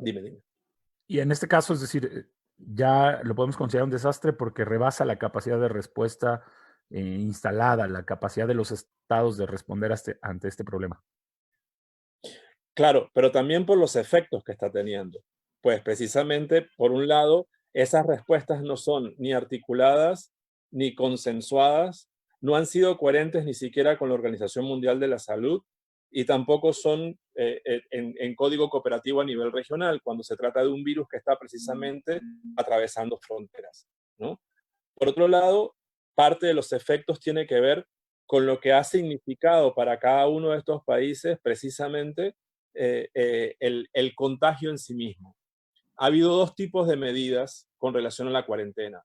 Dime, dime. Y en este caso, es decir, ya lo podemos considerar un desastre porque rebasa la capacidad de respuesta instalada, la capacidad de los estados de responder ante este problema. Claro, pero también por los efectos que está teniendo. Pues precisamente, por un lado, esas respuestas no son ni articuladas ni consensuadas, no han sido coherentes ni siquiera con la Organización Mundial de la Salud y tampoco son en código cooperativo a nivel regional, cuando se trata de un virus que está precisamente atravesando fronteras, ¿no? Por otro lado, parte de los efectos tiene que ver con lo que ha significado para cada uno de estos países precisamente el contagio en sí mismo. Ha habido dos tipos de medidas con relación a la cuarentena.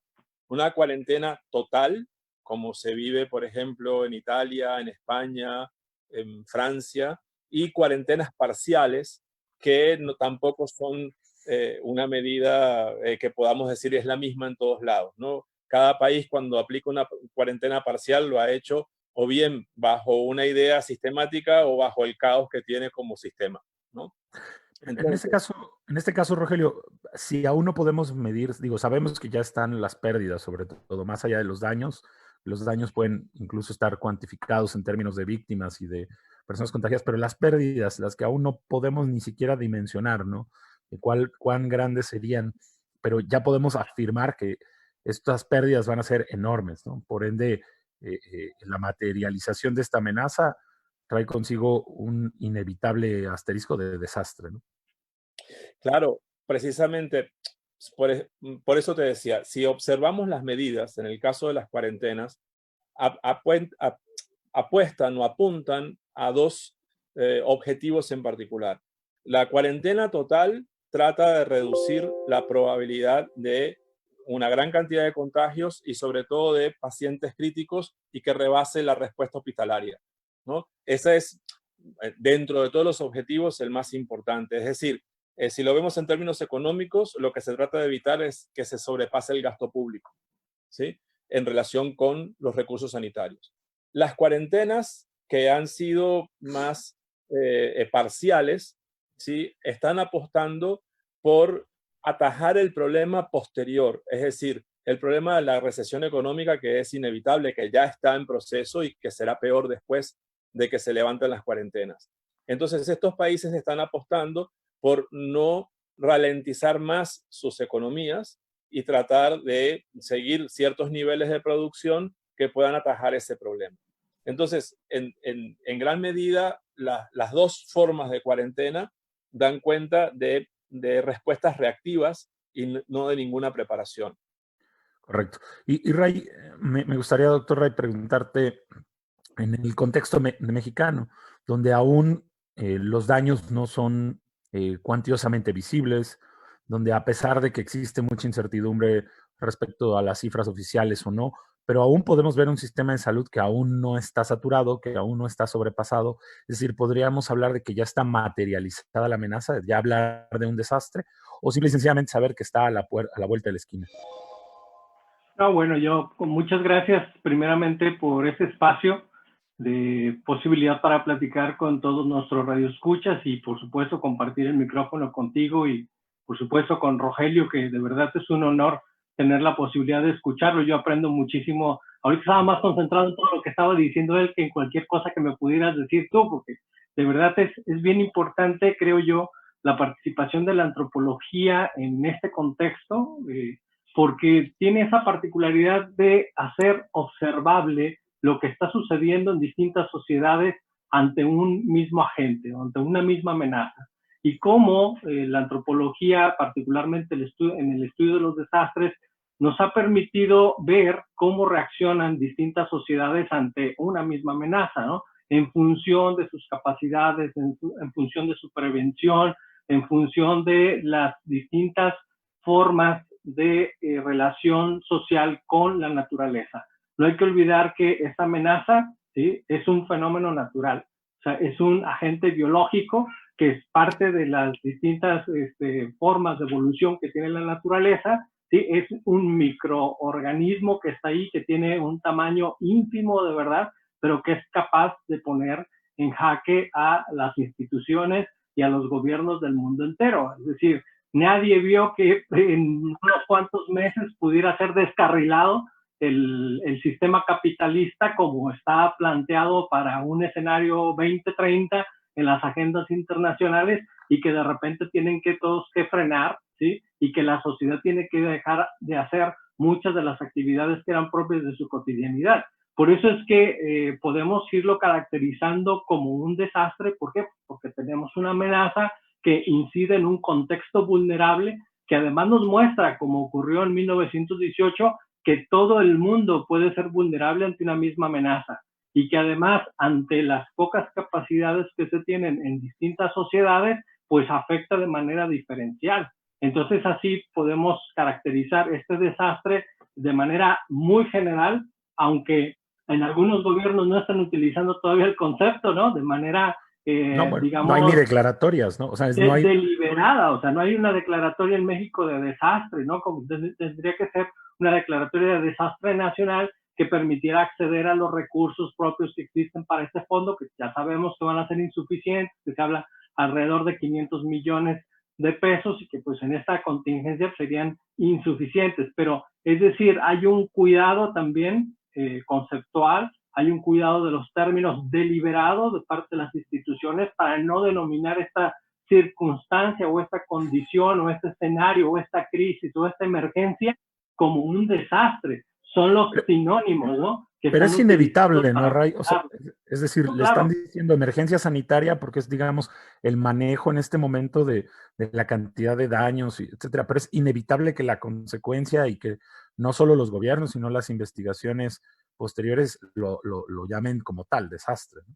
Una cuarentena total, como se vive, por ejemplo, en Italia, en España, en Francia, y cuarentenas parciales, que no, tampoco son una medida que podamos decir es la misma en todos lados, ¿no? Cada país cuando aplica una cuarentena parcial lo ha hecho o bien bajo una idea sistemática o bajo el caos que tiene como sistema, ¿no? En Entonces, en este caso, Rogelio, si aún no podemos medir, digo, sabemos que ya están las pérdidas, sobre todo, más allá de los daños pueden incluso estar cuantificados en términos de víctimas y de personas contagiadas, pero las pérdidas, las que aún no podemos ni siquiera dimensionar, ¿no? De cuán grandes serían, pero ya podemos afirmar que estas pérdidas van a ser enormes, ¿no? Por ende, la materialización de esta amenaza trae consigo un inevitable asterisco de desastre, ¿no? claro, precisamente por eso te decía, si observamos las medidas, en el caso de las cuarentenas, apuestan o apuntan a dos objetivos en particular. La cuarentena total trata de reducir la probabilidad de una gran cantidad de contagios y sobre todo de pacientes críticos y que rebase la respuesta hospitalaria, ¿no? Ese es, dentro de todos los objetivos, el más importante. Es decir, si lo vemos en términos económicos, lo que se trata de evitar es que se sobrepase el gasto público, ¿sí? En relación con los recursos sanitarios. Las cuarentenas que han sido más parciales, ¿sí? Están apostando por atajar el problema posterior, es decir, el problema de la recesión económica que es inevitable, que ya está en proceso y que será peor después de que se levanten las cuarentenas. Entonces, estos países están apostando por no ralentizar más sus economías y tratar de seguir ciertos niveles de producción que puedan atajar ese problema. Entonces, en gran medida, las dos formas de cuarentena dan cuenta de respuestas reactivas y no de ninguna preparación. Correcto. Y Ray, me gustaría, doctor Ray, preguntarte en el contexto mexicano, donde aún los daños no son cuantiosamente visibles, donde a pesar de que existe mucha incertidumbre respecto a las cifras oficiales o no, pero aún podemos ver un sistema de salud que aún no está saturado, que aún no está sobrepasado. Es decir, podríamos hablar de que ya está materializada la amenaza, ya hablar de un desastre, o simple y sencillamente saber que está a a la vuelta de la esquina. No, bueno, yo muchas gracias primeramente por este espacio de posibilidad para platicar con todos nuestros radioescuchas y por supuesto compartir el micrófono contigo y por supuesto con Rogelio, que de verdad es un honor tener la posibilidad de escucharlo. Yo aprendo muchísimo. Ahorita estaba más concentrado en todo lo que estaba diciendo él que en cualquier cosa que me pudieras decir tú, porque de verdad es bien importante, creo yo, la participación de la antropología en este contexto. Porque tiene esa particularidad de hacer observable lo que está sucediendo en distintas sociedades ante un mismo agente, ante una misma amenaza. Y cómo la antropología, particularmente en el estudio de los desastres, nos ha permitido ver cómo reaccionan distintas sociedades ante una misma amenaza, ¿no? En función de sus capacidades, en función de su prevención, en función de las distintas formas de relación social con la naturaleza. No hay que olvidar que esta amenaza, ¿sí?, es un fenómeno natural, o sea, es un agente biológico que es parte de las distintas formas de evolución que tiene la naturaleza, ¿sí? Es un microorganismo que está ahí, que tiene un tamaño ínfimo de verdad, pero que es capaz de poner en jaque a las instituciones, y a los gobiernos del mundo entero. Es decir, nadie vio que en unos cuantos meses pudiera ser descarrilado el sistema capitalista como está planteado para un escenario 2030 en las agendas internacionales, y que de repente tienen que todos que frenar, ¿sí? Y que la sociedad tiene que dejar de hacer muchas de las actividades que eran propias de su cotidianidad. Por eso es que podemos irlo caracterizando como un desastre. ¿Por qué? Porque tenemos una amenaza que incide en un contexto vulnerable, que además nos muestra, como ocurrió en 1918, que todo el mundo puede ser vulnerable ante una misma amenaza, y que además, ante las pocas capacidades que se tienen en distintas sociedades, pues afecta de manera diferencial. Entonces, así podemos caracterizar este desastre de manera muy general, aunque en algunos gobiernos no están utilizando todavía el concepto, ¿no? De manera, No, bueno, digamos, no hay ni declaratorias, ¿no? O sea, no hay... deliberada. O sea, no hay una declaratoria en México de desastre, ¿no? Como tendría que ser una declaratoria de desastre nacional que permitiera acceder a los recursos propios que existen para este fondo, que ya sabemos que van a ser insuficientes, que se habla alrededor de 500 millones de pesos, y que pues en esta contingencia serían insuficientes. Pero es decir, hay un cuidado también conceptual, hay un cuidado de los términos deliberados de parte de las instituciones para no denominar esta circunstancia o esta condición o este escenario o esta crisis o esta emergencia como un desastre. Son los sinónimos, ¿no? Pero es inevitable, ¿no, Ray? O sea, claro. es decir, No, le están diciendo emergencia sanitaria porque es, digamos, el manejo en este momento de la cantidad de daños, etcétera. Pero es inevitable que la consecuencia y que no solo los gobiernos, sino las investigaciones posteriores lo llamen como tal, desastre, ¿no?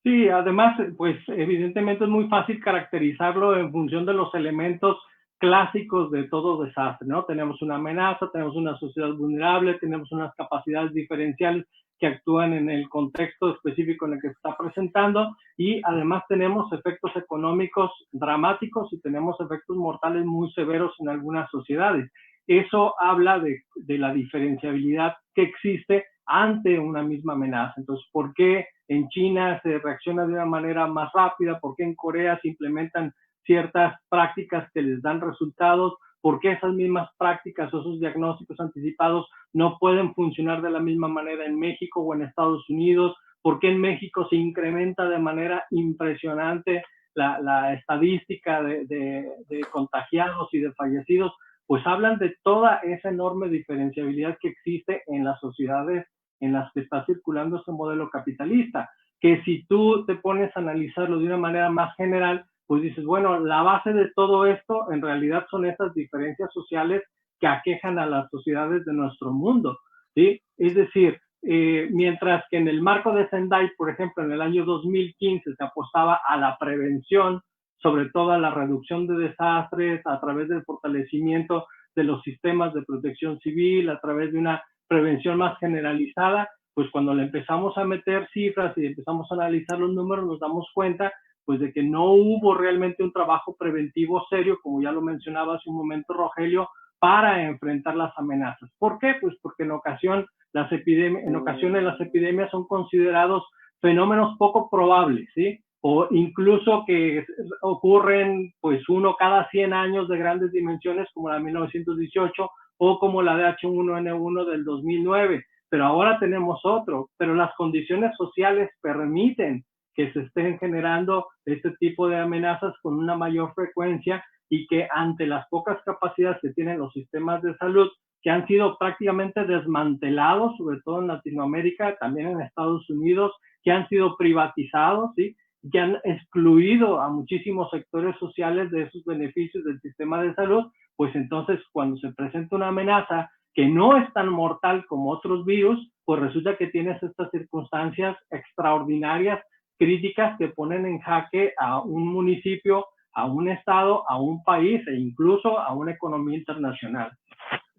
Sí, además, pues evidentemente es muy fácil caracterizarlo en función de los elementos clásicos de todo desastre, ¿no? Tenemos una amenaza, tenemos una sociedad vulnerable, tenemos unas capacidades diferenciales que actúan en el contexto específico en el que se está presentando, y además tenemos efectos económicos dramáticos y tenemos efectos mortales muy severos en algunas sociedades. Eso habla de la diferenciabilidad que existe ante una misma amenaza. Entonces, ¿por qué en China se reacciona de una manera más rápida? ¿Por qué en Corea se implementan ciertas prácticas que les dan resultados? ¿Por qué esas mismas prácticas o esos diagnósticos anticipados no pueden funcionar de la misma manera en México o en Estados Unidos? ¿Por qué en México se incrementa de manera impresionante la estadística de contagiados y de fallecidos? Pues hablan de toda esa enorme diferenciabilidad que existe en las sociedades en las que está circulando ese modelo capitalista, que si tú te pones a analizarlo de una manera más general, pues dices, bueno, la base de todo esto en realidad son esas diferencias sociales que aquejan a las sociedades de nuestro mundo, ¿sí? Es decir, mientras que en el marco de Sendai, por ejemplo, en el año 2015 se apostaba a la prevención, sobre todo a la reducción de desastres, a través del fortalecimiento de los sistemas de protección civil, a través de una prevención más generalizada, pues cuando le empezamos a meter cifras y empezamos a analizar los números, nos damos cuenta pues de que no hubo realmente un trabajo preventivo serio, como ya lo mencionaba hace un momento Rogelio, para enfrentar las amenazas. ¿Por qué? Pues porque en ocasiones las epidemias son considerados fenómenos poco probables, ¿sí? O incluso que ocurren pues uno cada 100 años de grandes dimensiones, como la de 1918 o como la de H1N1 del 2009. Pero ahora tenemos otro, pero las condiciones sociales permiten que se estén generando este tipo de amenazas con una mayor frecuencia, y que ante las pocas capacidades que tienen los sistemas de salud, que han sido prácticamente desmantelados, sobre todo en Latinoamérica, también en Estados Unidos, que han sido privatizados, ¿sí? Que han excluido a muchísimos sectores sociales de esos beneficios del sistema de salud, pues entonces cuando se presenta una amenaza que no es tan mortal como otros virus, pues resulta que tienes estas circunstancias extraordinarias, críticas, que ponen en jaque a un municipio, a un estado, a un país e incluso a una economía internacional.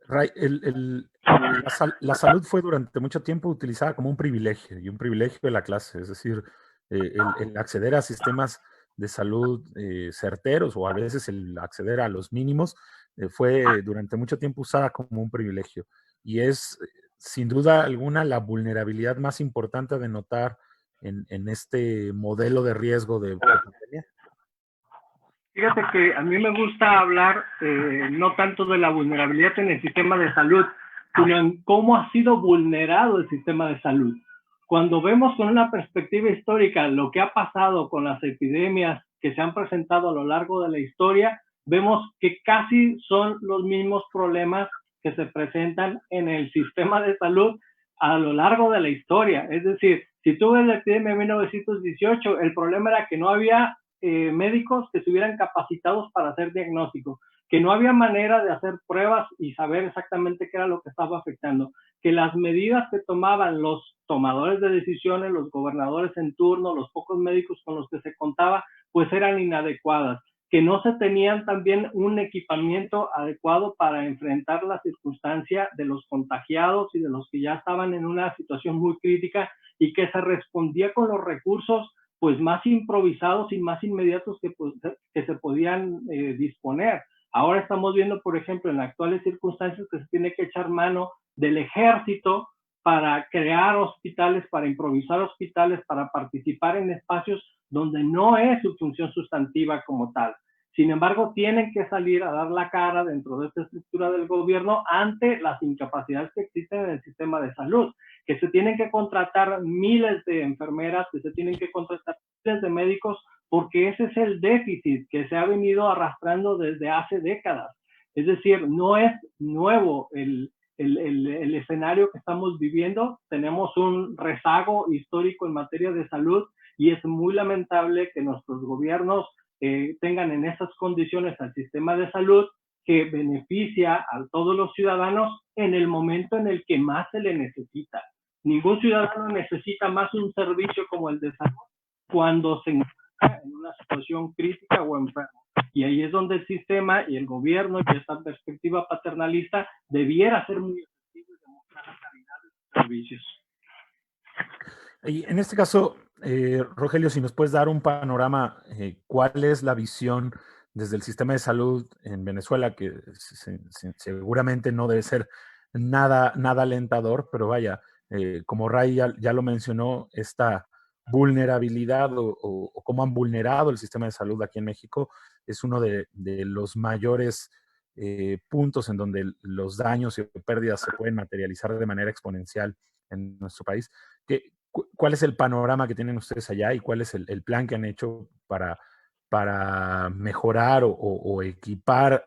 Ray, la salud fue durante mucho tiempo utilizada como un privilegio, y un privilegio de la clase, es decir, el acceder a sistemas de salud certeros, o a veces el acceder a los mínimos, fue durante mucho tiempo usada como un privilegio. Y es, sin duda alguna, la vulnerabilidad más importante de notar en este modelo de riesgo de pandemia. Fíjate que a mí me gusta hablar no tanto de la vulnerabilidad en el sistema de salud, sino en cómo ha sido vulnerado el sistema de salud. Cuando vemos con una perspectiva histórica lo que ha pasado con las epidemias que se han presentado a lo largo de la historia, vemos que casi son los mismos problemas que se presentan en el sistema de salud a lo largo de la historia. Es decir, si tú ves la epidemia de 1918, el problema era que no había médicos que estuvieran capacitados para hacer diagnósticos, que no había manera de hacer pruebas y saber exactamente qué era lo que estaba afectando, que las medidas que tomaban los tomadores de decisiones, los gobernadores en turno, los pocos médicos con los que se contaba, pues eran inadecuadas, que no se tenían también un equipamiento adecuado para enfrentar la circunstancia de los contagiados y de los que ya estaban en una situación muy crítica, y que se respondía con los recursos pues más improvisados y más inmediatos que se podían disponer. Ahora estamos viendo, por ejemplo, en actuales circunstancias que se tiene que echar mano del ejército para crear hospitales, para improvisar hospitales, para participar en espacios donde no es su función sustantiva como tal. Sin embargo, tienen que salir a dar la cara dentro de esta estructura del gobierno ante las incapacidades que existen en el sistema de salud, que se tienen que contratar miles de enfermeras, que se tienen que contratar miles de médicos, porque ese es el déficit que se ha venido arrastrando desde hace décadas. Es decir, no es nuevo el escenario que estamos viviendo. Tenemos un rezago histórico en materia de salud y es muy lamentable que nuestros gobiernos tengan en esas condiciones al sistema de salud que beneficia a todos los ciudadanos en el momento en el que más se le necesita. Ningún ciudadano necesita más un servicio como el de salud cuando se encuentra en una situación crítica o enfermo. Y ahí es donde el sistema y el gobierno y esta perspectiva paternalista debiera ser muy efectivo y demostrar la calidad de sus servicios. Y en este caso, Rogelio, si nos puedes dar un panorama, ¿cuál es la visión desde el sistema de salud en Venezuela? Que seguramente no debe ser nada alentador, pero vaya, como Ray ya lo mencionó, esta vulnerabilidad o cómo han vulnerado el sistema de salud aquí en México es uno de los mayores puntos en donde los daños y pérdidas se pueden materializar de manera exponencial en nuestro país. ¿Cuál es el panorama que tienen ustedes allá y cuál es el plan que han hecho para mejorar o equipar,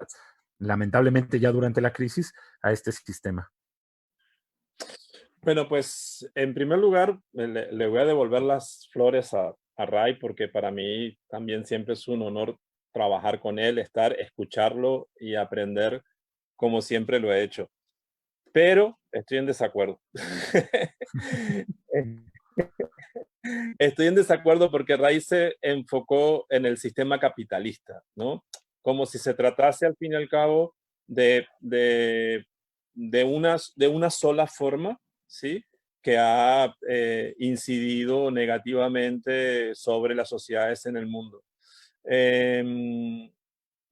lamentablemente ya durante la crisis, a este sistema? Bueno, pues en primer lugar le voy a devolver las flores a Ray, porque para mí también siempre es un honor trabajar con él, escucharlo y aprender como siempre lo he hecho. Pero estoy en desacuerdo. Estoy en desacuerdo porque Ray se enfocó en el sistema capitalista, ¿no? Como si se tratase al fin y al cabo de una sola forma, ¿sí? Que ha incidido negativamente sobre las sociedades en el mundo.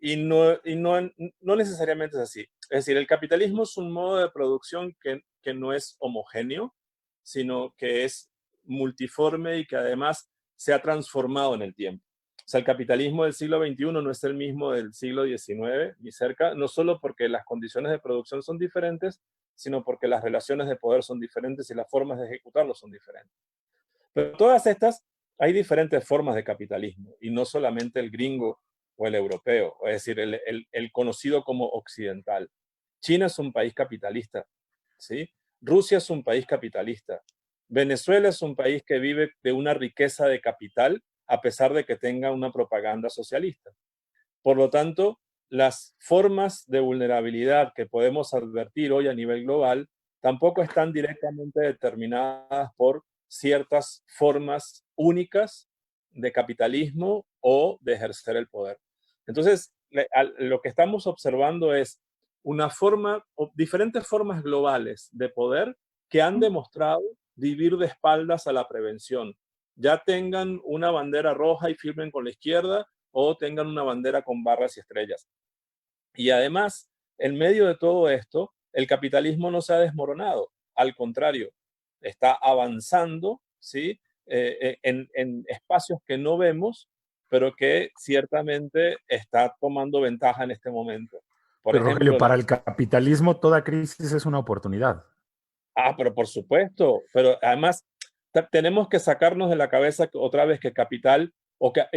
Y no necesariamente es así. Es decir, el capitalismo es un modo de producción que no es homogéneo, sino que es multiforme y que además se ha transformado en el tiempo. O sea, el capitalismo del siglo XXI no es el mismo del siglo XIX, ni cerca, no solo porque las condiciones de producción son diferentes, sino porque las relaciones de poder son diferentes y las formas de ejecutarlo son diferentes. Pero todas estas, hay diferentes formas de capitalismo, y no solamente el gringo o el europeo, es decir, el conocido como occidental. China es un país capitalista, ¿sí? Rusia es un país capitalista. Venezuela es un país que vive de una riqueza de capital a pesar de que tenga una propaganda socialista. Por lo tanto, las formas de vulnerabilidad que podemos advertir hoy a nivel global tampoco están directamente determinadas por ciertas formas únicas de capitalismo o de ejercer el poder. Entonces, lo que estamos observando es diferentes formas globales de poder que han demostrado vivir de espaldas a la prevención. Ya tengan una bandera roja y firmen con la izquierda, o tengan una bandera con barras y estrellas. Y además, en medio de todo esto, el capitalismo no se ha desmoronado. Al contrario, está avanzando, ¿sí? En espacios que no vemos, pero que ciertamente está tomando ventaja en este momento. Por Pero ejemplo, Rogelio, para el capitalismo toda crisis es una oportunidad. pero por supuesto, pero además tenemos que sacarnos de la cabeza otra vez que capital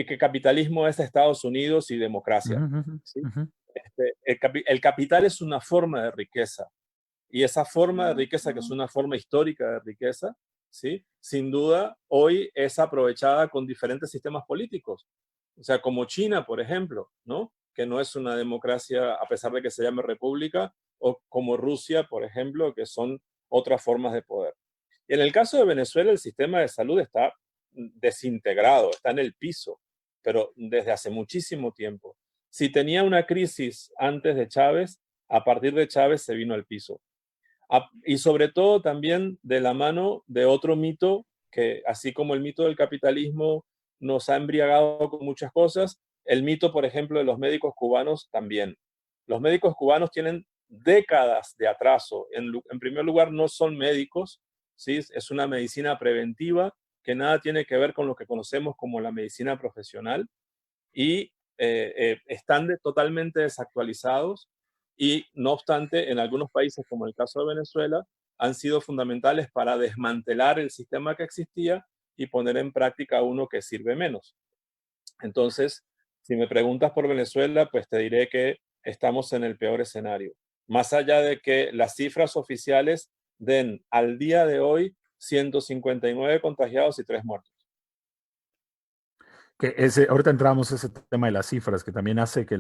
que capitalismo es Estados Unidos y democracia. ¿Sí? El capital es una forma de riqueza, y esa forma de riqueza, que es una forma histórica de riqueza, ¿sí? Sin duda hoy es aprovechada con diferentes sistemas políticos. O sea, como China, por ejemplo, ¿no? Que no es una democracia a pesar de que se llame república, o como Rusia, por ejemplo, que son otras formas de poder. Y en el caso de Venezuela, el sistema de salud está desintegrado, está en el piso, pero desde hace muchísimo tiempo. Si tenía una crisis antes de Chávez, a partir de Chávez se vino al piso. Y sobre todo también de la mano de otro mito que, así como el mito del capitalismo nos ha embriagado con muchas cosas, el mito, por ejemplo, de los médicos cubanos también. Los médicos cubanos tienen décadas de atraso. En primer lugar, no son médicos, ¿sí? Es una medicina preventiva que nada tiene que ver con lo que conocemos como la medicina profesional, y están totalmente desactualizados, y no obstante, en algunos países, como el caso de Venezuela, han sido fundamentales para desmantelar el sistema que existía y poner en práctica uno que sirve menos. Entonces, si me preguntas por Venezuela, pues te diré que estamos en el peor escenario. Más allá de que las cifras oficiales den al día de hoy 159 contagiados y 3 muertos. Ahorita entramos a ese tema de las cifras, que también hace que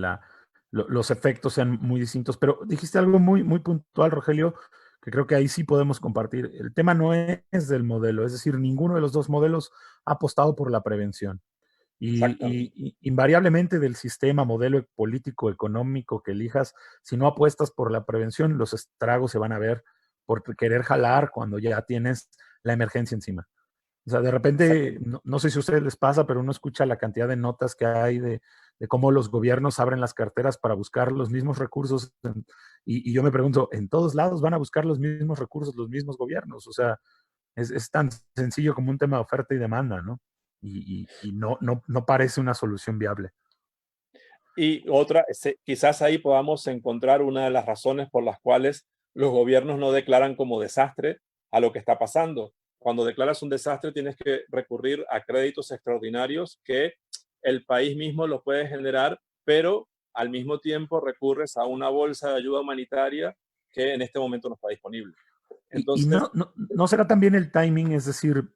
los efectos sean muy distintos. Pero dijiste algo muy, muy puntual, Rogelio, que creo que ahí sí podemos compartir. El tema no es del modelo, es decir, ninguno de los dos modelos ha apostado por la prevención. Y invariablemente del sistema, modelo político, económico que elijas, si no apuestas por la prevención, los estragos se van a ver por querer jalar cuando ya tienes la emergencia encima. O sea, de repente, no sé si a ustedes les pasa, pero uno escucha la cantidad de notas que hay de cómo los gobiernos abren las carteras para buscar los mismos recursos. Y yo me pregunto, ¿en todos lados van a buscar los mismos recursos los mismos gobiernos? O sea, es tan sencillo como un tema de oferta y demanda, ¿no? Y no parece una solución viable. Y otra, quizás ahí podamos encontrar una de las razones por las cuales los gobiernos no declaran como desastre a lo que está pasando. Cuando declaras un desastre, tienes que recurrir a créditos extraordinarios que el país mismo los puede generar, pero al mismo tiempo recurres a una bolsa de ayuda humanitaria que en este momento no está disponible. Entonces, no será también el timing, es decir,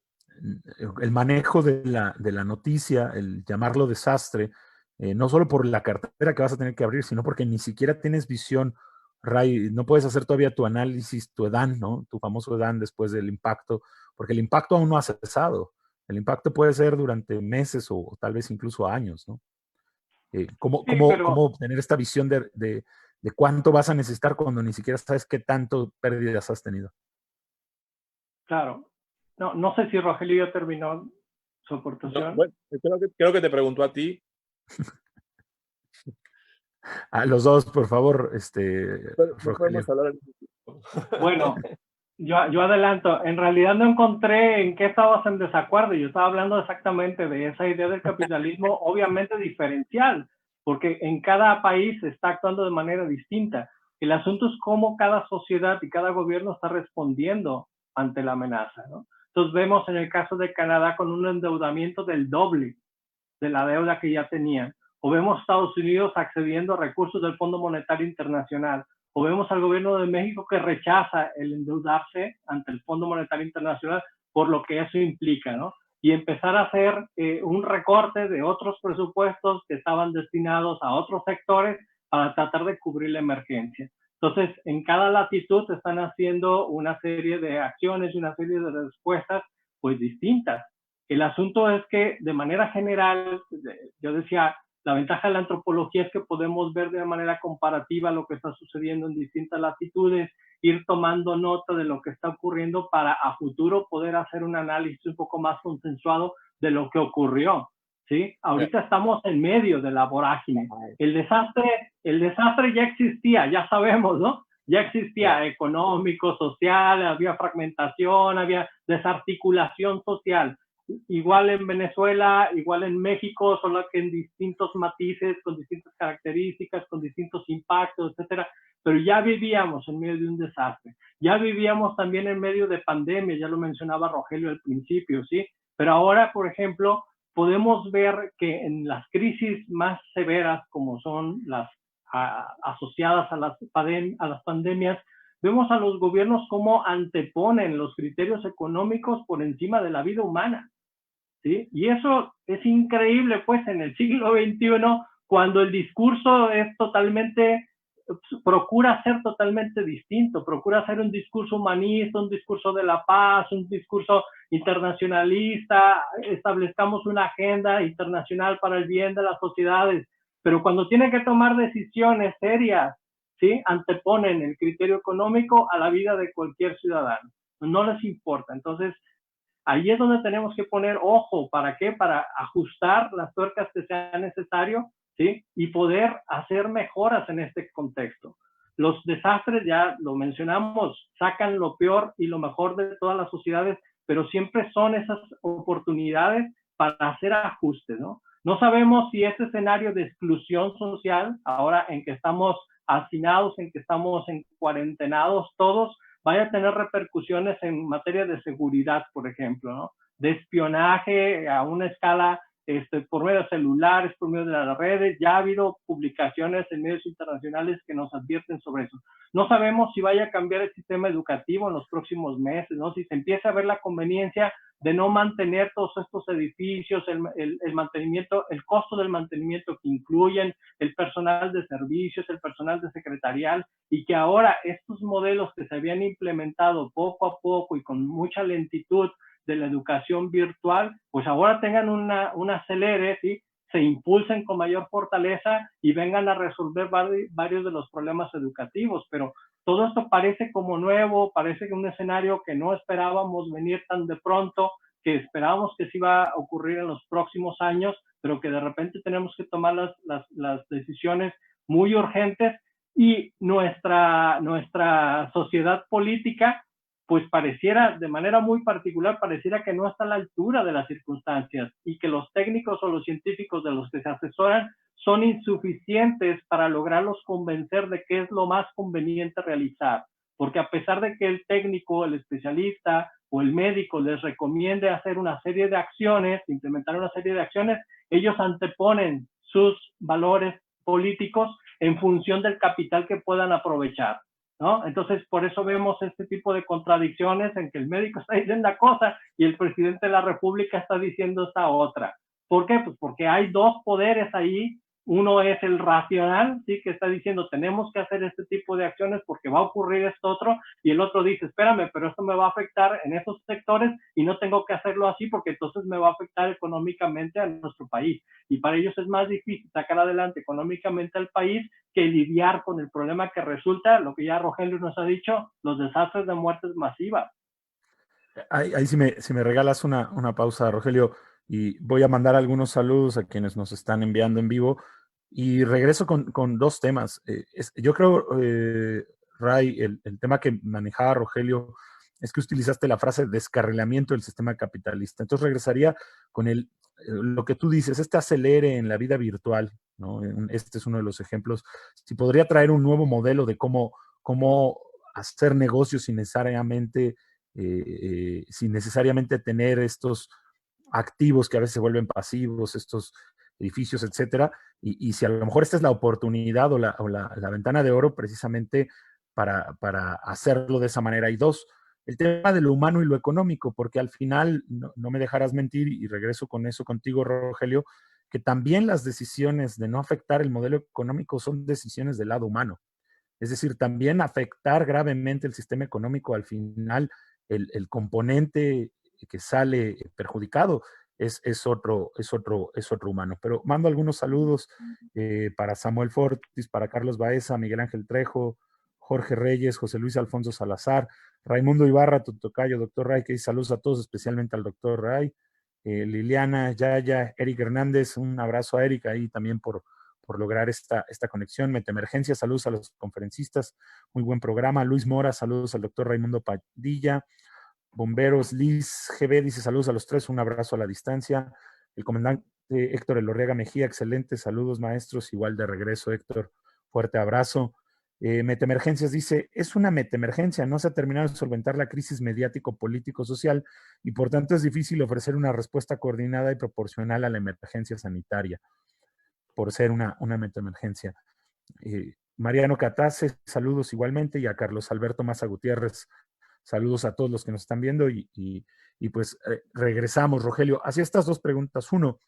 el manejo de la noticia, el llamarlo desastre, no solo por la cartera que vas a tener que abrir, sino porque ni siquiera tienes visión, Ray, no puedes hacer todavía tu análisis, tu EDAN, ¿no? Tu famoso EDAN después del impacto, porque el impacto aún no ha cesado. El impacto puede ser durante meses o tal vez incluso años, ¿no? ¿Cómo obtener esta visión de cuánto vas a necesitar cuando ni siquiera sabes qué tanto pérdidas has tenido? Claro. No sé si Rogelio ya terminó su aportación. No, bueno, creo que te preguntó a ti. A los dos, por favor, No podemos hablar. Bueno, yo adelanto. En realidad no encontré en qué estabas en desacuerdo. Yo estaba hablando exactamente de esa idea del capitalismo, obviamente diferencial, porque en cada país se está actuando de manera distinta. El asunto es cómo cada sociedad y cada gobierno está respondiendo ante la amenaza, ¿no? Entonces vemos en el caso de Canadá con un endeudamiento del doble de la deuda que ya tenían. O vemos a Estados Unidos accediendo a recursos del Fondo Monetario Internacional. O vemos al gobierno de México que rechaza el endeudarse ante el Fondo Monetario Internacional por lo que eso implica, ¿no? Y empezar a hacer un recorte de otros presupuestos que estaban destinados a otros sectores para tratar de cubrir la emergencia. Entonces, en cada latitud se están haciendo una serie de acciones y una serie de respuestas pues distintas. El asunto es que de manera general, yo decía, la ventaja de la antropología es que podemos ver de manera comparativa lo que está sucediendo en distintas latitudes, ir tomando nota de lo que está ocurriendo para a futuro poder hacer un análisis un poco más consensuado de lo que ocurrió, ¿sí? Ahorita estamos en medio de la vorágine. El desastre ya existía, ya sabemos, ¿no? Ya existía económico, social, había fragmentación, había desarticulación social. igual en Venezuela, igual en México, solo que en distintos matices, con distintas características, con distintos impactos, etcétera. Pero ya vivíamos en medio de un desastre. Ya vivíamos también en medio de pandemia, ya lo mencionaba Rogelio al principio, ¿sí? Pero ahora, por ejemplo, podemos ver que en las crisis más severas, como son las asociadas a las pandemias, vemos a los gobiernos cómo anteponen los criterios económicos por encima de la vida humana, ¿sí? Y eso es increíble, pues, en el siglo XXI, cuando el discurso es totalmente, procura ser totalmente distinto, procura ser un discurso humanista, un discurso de la paz, un discurso internacionalista, establezcamos una agenda internacional para el bien de las sociedades, pero cuando tienen que tomar decisiones serias, ¿sí? Anteponen el criterio económico a la vida de cualquier ciudadano, no les importa. Entonces, ahí es donde tenemos que poner ojo. ¿Para qué? Para ajustar las tuercas que sea necesario, ¿sí? Y poder hacer mejoras en este contexto. Los desastres, ya lo mencionamos, sacan lo peor y lo mejor de todas las sociedades, pero siempre son esas oportunidades para hacer ajustes, ¿no? No sabemos si este escenario de exclusión social, ahora en que estamos hacinados, en que estamos en cuarentenados todos, vaya a tener repercusiones en materia de seguridad, por ejemplo, ¿no? De espionaje a una escala por medio de celulares, por medio de las redes. Ya ha habido publicaciones en medios internacionales que nos advierten sobre eso. No sabemos si vaya a cambiar el sistema educativo en los próximos meses, ¿no? Si se empieza a ver la conveniencia de no mantener todos estos edificios, el mantenimiento, el costo del mantenimiento que incluyen, el personal de servicios, el personal de secretarial, y que ahora estos modelos que se habían implementado poco a poco y con mucha lentitud de la educación virtual, pues ahora tengan un acelere, ¿sí? Se impulsen con mayor fortaleza y vengan a resolver varios de los problemas educativos. Pero todo esto parece como nuevo, parece que un escenario que no esperábamos venir tan de pronto, que esperábamos que se iba a ocurrir en los próximos años, pero que de repente tenemos que tomar las decisiones muy urgentes, y nuestra sociedad política, pues pareciera, de manera muy particular, pareciera que no está a la altura de las circunstancias, y que los técnicos o los científicos de los que se asesoran son insuficientes para lograrlos convencer de qué es lo más conveniente realizar. Porque a pesar de que el técnico, el especialista o el médico les recomiende hacer una serie de acciones, implementar una serie de acciones, ellos anteponen sus valores políticos en función del capital que puedan aprovechar, ¿no? Entonces, por eso vemos este tipo de contradicciones en que el médico está diciendo una cosa y el presidente de la República está diciendo esta otra. ¿Por qué? Pues porque hay dos poderes ahí. Uno es el racional, ¿sí? Que está diciendo tenemos que hacer este tipo de acciones porque va a ocurrir esto otro, y el otro dice espérame, pero esto me va a afectar en esos sectores y no tengo que hacerlo así porque entonces me va a afectar económicamente a nuestro país, y para ellos es más difícil sacar adelante económicamente al país que lidiar con el problema que resulta, lo que ya Rogelio nos ha dicho, los desastres de muertes masivas. Ahí si me regalas una pausa, Rogelio, y voy a mandar algunos saludos a quienes nos están enviando en vivo, y regreso con dos temas. Yo creo, Ray, el tema que manejaba Rogelio es que utilizaste la frase descarrilamiento del sistema capitalista. Entonces regresaría con lo que tú dices, este acelere en la vida virtual, ¿no? Este es uno de los ejemplos. Si podría traer un nuevo modelo de cómo hacer negocios sin necesariamente tener estos activos que a veces se vuelven pasivos, estos edificios, etcétera, y si a lo mejor esta es la oportunidad o la ventana de oro precisamente para hacerlo de esa manera. Y dos, el tema de lo humano y lo económico, porque al final, no me dejarás mentir, y regreso con eso contigo, Rogelio, que también las decisiones de no afectar el modelo económico son decisiones del lado humano. Es decir, también afectar gravemente el sistema económico, al final el componente que sale perjudicado es otro humano. Pero mando algunos saludos para Samuel Fortis, para Carlos Baeza, Miguel Ángel Trejo, Jorge Reyes, José Luis Alfonso Salazar, Raimundo Ibarra, tu tocayo, doctor Ray, que dice saludos a todos, especialmente al doctor Ray, Liliana, Yaya, Eric Hernández, un abrazo a Eric ahí también por lograr esta conexión. Metemergencia, saludos a los conferencistas, muy buen programa. Luis Mora, saludos al doctor Raimundo Padilla. Bomberos, Liz GB dice saludos a los tres, un abrazo a la distancia. El comandante Héctor Elorriaga Mejía, excelente, saludos maestros, igual de regreso Héctor, fuerte abrazo. Metemergencias dice, es una metemergencia, no se ha terminado de solventar la crisis mediático-político-social y por tanto es difícil ofrecer una respuesta coordinada y proporcional a la emergencia sanitaria, por ser una metemergencia. Mariano Catase, saludos igualmente, y a Carlos Alberto Maza Gutiérrez, saludos a todos los que nos están viendo y pues regresamos, Rogelio, hacia estas dos preguntas. Uno,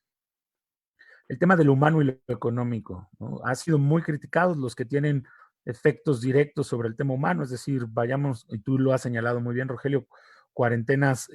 el tema de lo humano y lo económico, ¿no? Ha sido muy criticado los que tienen efectos directos sobre el tema humano, es decir, vayamos, y tú lo has señalado muy bien, Rogelio, cuarentenas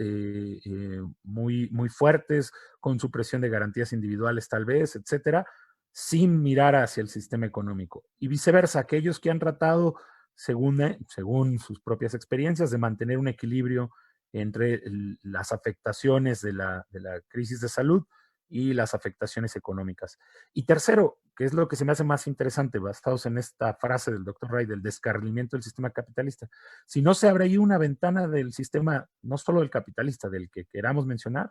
muy fuertes, con supresión de garantías individuales tal vez, etcétera, sin mirar hacia el sistema económico. Y viceversa, aquellos que han tratado, según sus propias experiencias, de mantener un equilibrio entre las afectaciones de la crisis de salud y las afectaciones económicas. Y tercero, que es lo que se me hace más interesante, basados en esta frase del Dr. Ray, del descarrilamiento del sistema capitalista, si no se abre ahí una ventana del sistema, no solo del capitalista, del que queramos mencionar,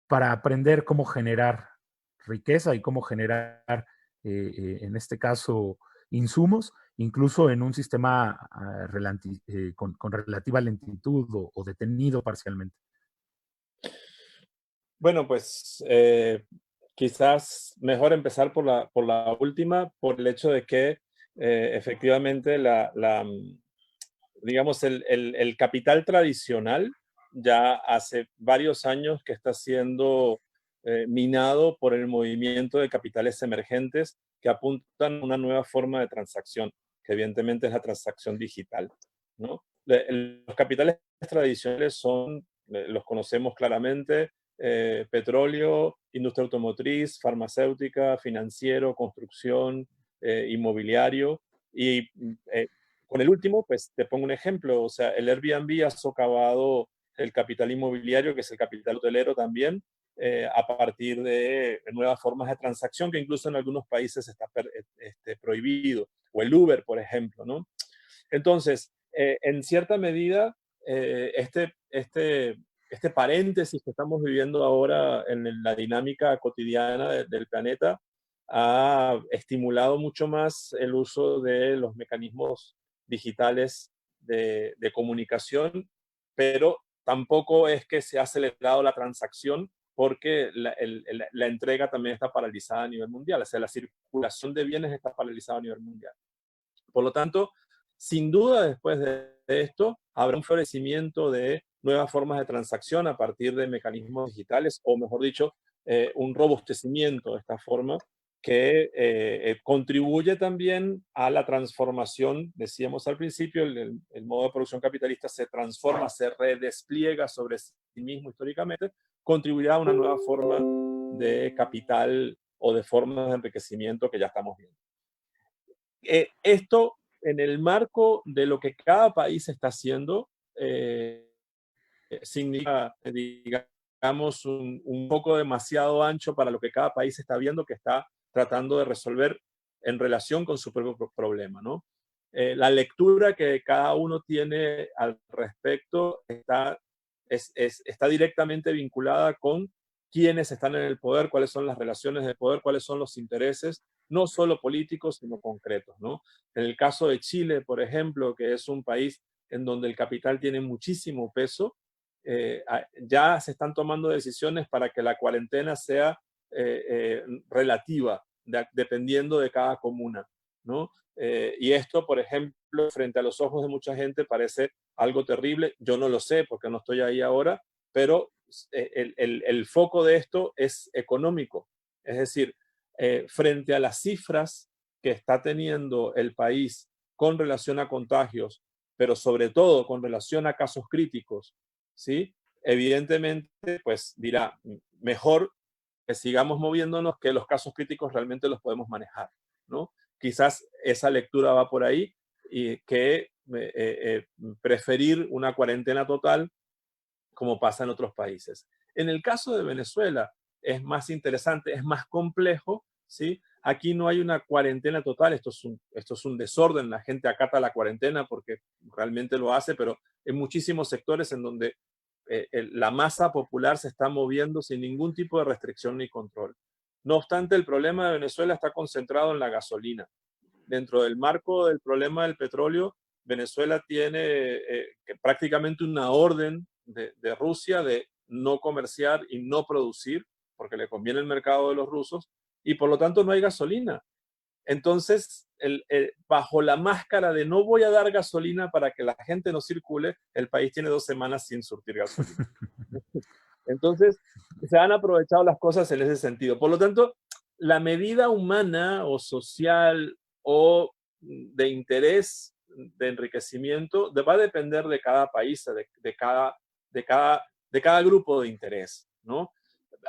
para aprender cómo generar riqueza y cómo generar, en este caso, insumos, incluso en un sistema con relativa lentitud o detenido parcialmente. Bueno, pues quizás mejor empezar por la última, por el hecho de que efectivamente digamos, el capital tradicional ya hace varios años que está siendo minado por el movimiento de capitales emergentes que apuntan a una nueva forma de transacción, que evidentemente es la transacción digital, ¿no? Los capitales tradicionales los conocemos claramente, petróleo, industria automotriz, farmacéutica, financiero, construcción, inmobiliario. Y con el último, pues te pongo un ejemplo, o sea, el Airbnb ha socavado el capital inmobiliario, que es el capital hotelero también, a partir de nuevas formas de transacción que incluso en algunos países está prohibido, o el Uber, por ejemplo, ¿no? Entonces, en cierta medida, este paréntesis que estamos viviendo ahora en la dinámica cotidiana del planeta ha estimulado mucho más el uso de los mecanismos digitales de comunicación, pero tampoco es que se ha acelerado la transacción porque la entrega también está paralizada a nivel mundial, o sea, la circulación de bienes está paralizada a nivel mundial. Por lo tanto, sin duda, después de esto, habrá un florecimiento de nuevas formas de transacción a partir de mecanismos digitales, o mejor dicho, un robustecimiento de esta forma que contribuye también a la transformación, decíamos al principio, el modo de producción capitalista se transforma, se redespliega sobre sí mismo históricamente, contribuirá a una nueva forma de capital o de formas de enriquecimiento que ya estamos viendo. Esto en el marco de lo que cada país está haciendo, significa, digamos, un poco demasiado ancho para lo que cada país está viendo que está tratando de resolver en relación con su propio problema, ¿no? La lectura que cada uno tiene al respecto está directamente vinculada con quiénes están en el poder, cuáles son las relaciones de poder, cuáles son los intereses, no solo políticos, sino concretos, ¿no? En el caso de Chile, por ejemplo, que es un país en donde el capital tiene muchísimo peso, ya se están tomando decisiones para que la cuarentena sea relativa, dependiendo de cada comuna, ¿no? Y esto, por ejemplo, frente a los ojos de mucha gente parece algo terrible. Yo no lo sé porque no estoy ahí ahora, pero el foco de esto es económico. Es decir, frente a las cifras que está teniendo el país con relación a contagios, pero sobre todo con relación a casos críticos, ¿sí? Evidentemente, pues dirá, mejor que sigamos moviéndonos, que los casos críticos realmente los podemos manejar, ¿no? Quizás esa lectura va por ahí y que preferir una cuarentena total como pasa en otros países. En el caso de Venezuela es más interesante, es más complejo, ¿sí? Aquí no hay una cuarentena total, esto es un desorden, la gente acata la cuarentena porque realmente lo hace, pero en muchísimos sectores en donde la masa popular se está moviendo sin ningún tipo de restricción ni control. No obstante, el problema de Venezuela está concentrado en la gasolina. Dentro del marco del problema del petróleo, Venezuela tiene prácticamente una orden de Rusia de no comerciar y no producir, porque le conviene el mercado de los rusos, y por lo tanto no hay gasolina. Entonces, bajo la máscara de no voy a dar gasolina para que la gente no circule, el país tiene 2 semanas sin surtir gasolina. Entonces, se han aprovechado las cosas en ese sentido. Por lo tanto, la medida humana o social o de interés, de enriquecimiento, va a depender de cada país, de cada grupo de interés, ¿no?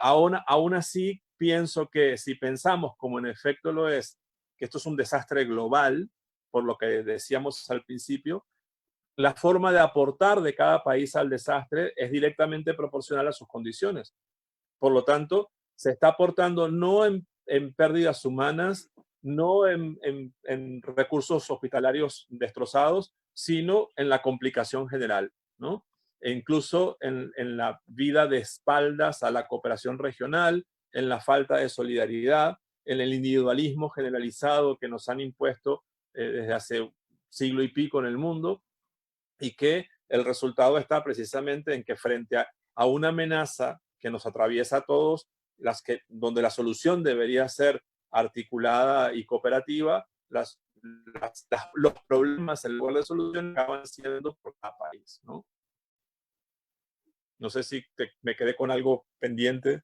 Aún así, pienso que si pensamos, como en efecto lo es, que esto es un desastre global, por lo que decíamos al principio, la forma de aportar de cada país al desastre es directamente proporcional a sus condiciones. Por lo tanto, se está aportando no en pérdidas humanas, no en recursos hospitalarios destrozados, sino en la complicación general, ¿no? E incluso en la vida de espaldas a la cooperación regional, en la falta de solidaridad, en el individualismo generalizado que nos han impuesto desde hace siglo y pico en el mundo, y que el resultado está precisamente en que frente a una amenaza que nos atraviesa a todos, donde la solución debería ser articulada y cooperativa, los problemas en lugar de solución acaban siendo por cada país, ¿no? No sé si me quedé con algo pendiente.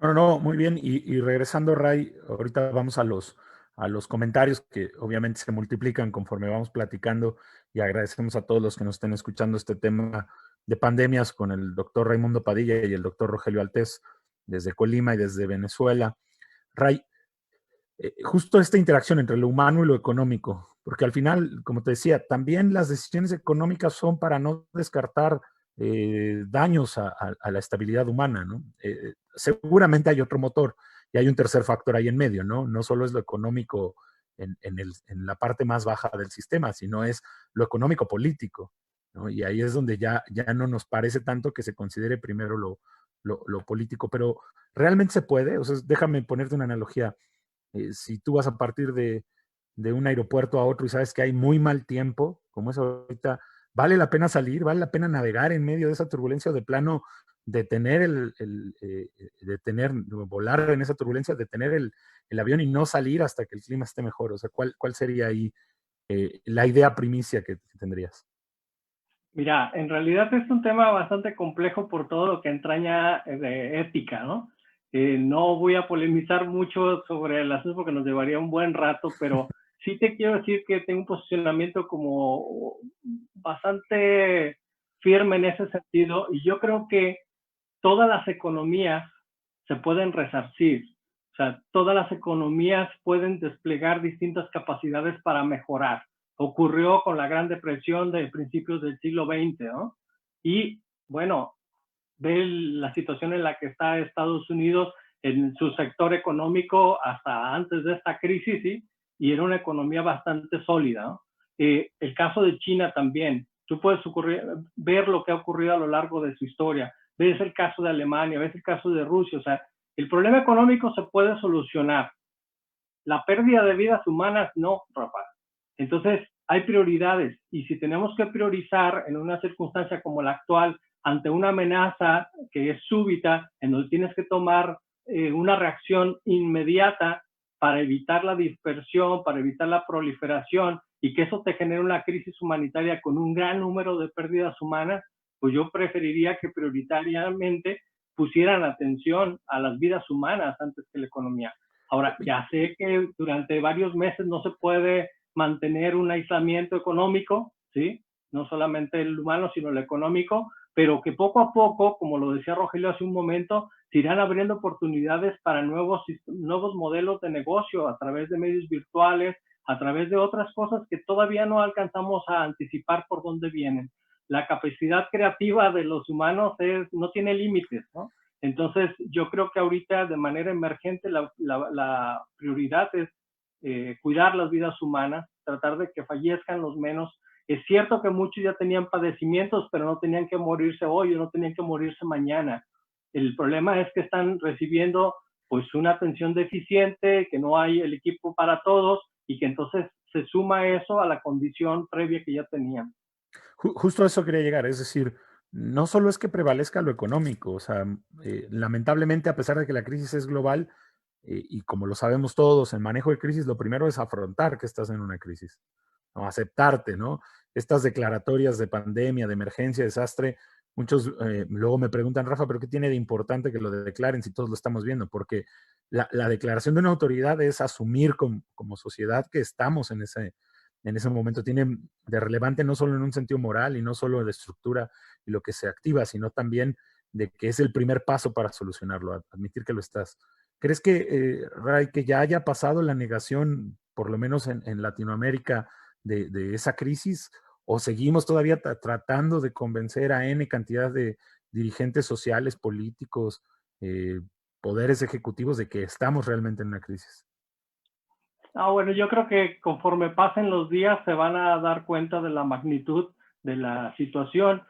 No, muy bien. Y regresando, Ray, ahorita vamos a los comentarios que obviamente se multiplican conforme vamos platicando, y agradecemos a todos los que nos estén escuchando este tema de pandemias con el doctor Raimundo Padilla y el doctor Rogelio Altés desde Colima y desde Venezuela. Ray, justo esta interacción entre lo humano y lo económico, porque al final, como te decía, también las decisiones económicas son para no descartar daños a la estabilidad humana, ¿no? Seguramente hay otro motor y hay un tercer factor ahí en medio, ¿no? No solo es lo económico en la parte más baja del sistema, sino es lo económico político, ¿no? Y ahí es donde ya no nos parece tanto que se considere primero lo político, pero realmente se puede. O sea, déjame ponerte una analogía. Si tú vas a partir de un aeropuerto a otro y sabes que hay muy mal tiempo, como es ahorita, ¿vale la pena salir? ¿Vale la pena navegar en medio de esa turbulencia, o de plano detener volar en esa turbulencia, detener el avión y no salir hasta que el clima esté mejor? O sea, ¿cuál sería ahí la idea primicia que tendrías? Mira, en realidad es un tema bastante complejo por todo lo que entraña de ética, ¿no? No voy a polemizar mucho sobre el asunto porque nos llevaría un buen rato, pero sí te quiero decir que tengo un posicionamiento como bastante firme en ese sentido, y yo creo que todas las economías se pueden resarcir. O sea, todas las economías pueden desplegar distintas capacidades para mejorar. Ocurrió con la Gran Depresión de principios del siglo XX, ¿no? Y bueno, ve la situación en la que está Estados Unidos en su sector económico hasta antes de esta crisis, ¿sí? Y era una economía bastante sólida, ¿no? El caso de China también. Tú puedes ver lo que ha ocurrido a lo largo de su historia. Ves el caso de Alemania, ves el caso de Rusia. O sea, el problema económico se puede solucionar. La pérdida de vidas humanas, no, Rafa. Entonces, hay prioridades, y si tenemos que priorizar en una circunstancia como la actual, ante una amenaza que es súbita, en donde tienes que tomar una reacción inmediata para evitar la dispersión, para evitar la proliferación, y que eso te genere una crisis humanitaria con un gran número de pérdidas humanas, pues yo preferiría que prioritariamente pusieran atención a las vidas humanas antes que la economía. Ahora, ya sé que durante varios meses no se puede mantener un aislamiento económico, ¿sí? No solamente el humano, sino el económico, pero que poco a poco, como lo decía Rogelio hace un momento, se irán abriendo oportunidades para nuevos modelos de negocio a través de medios virtuales, a través de otras cosas que todavía no alcanzamos a anticipar por dónde vienen. La capacidad creativa de los humanos no tiene límites, ¿no? Entonces, yo creo que ahorita de manera emergente la prioridad es cuidar las vidas humanas, tratar de que fallezcan los menos. Es cierto que muchos ya tenían padecimientos, pero no tenían que morirse hoy o no tenían que morirse mañana. El problema es que están recibiendo pues una atención deficiente, que no hay el equipo para todos y que entonces se suma eso a la condición previa que ya tenían. Justo a eso quería llegar, es decir, no solo es que prevalezca lo económico, o sea, lamentablemente a pesar de que la crisis es global, y como lo sabemos todos, el manejo de crisis, lo primero es afrontar que estás en una crisis, ¿no? Aceptarte, ¿no? Estas declaratorias de pandemia, de emergencia, desastre, muchos luego me preguntan, Rafa, ¿pero qué tiene de importante que lo declaren si todos lo estamos viendo? Porque la declaración de una autoridad es asumir como sociedad que estamos en ese momento. Tiene de relevante no solo en un sentido moral y no solo de estructura y lo que se activa, sino también de que es el primer paso para solucionarlo, admitir que lo estás. ¿Crees que, Ray, que ya haya pasado la negación, por lo menos en Latinoamérica, de esa crisis? ¿O seguimos todavía tratando de convencer a N cantidad de dirigentes sociales, políticos, poderes ejecutivos de que estamos realmente en una crisis? Bueno, yo creo que conforme pasen los días se van a dar cuenta de la magnitud de la situación.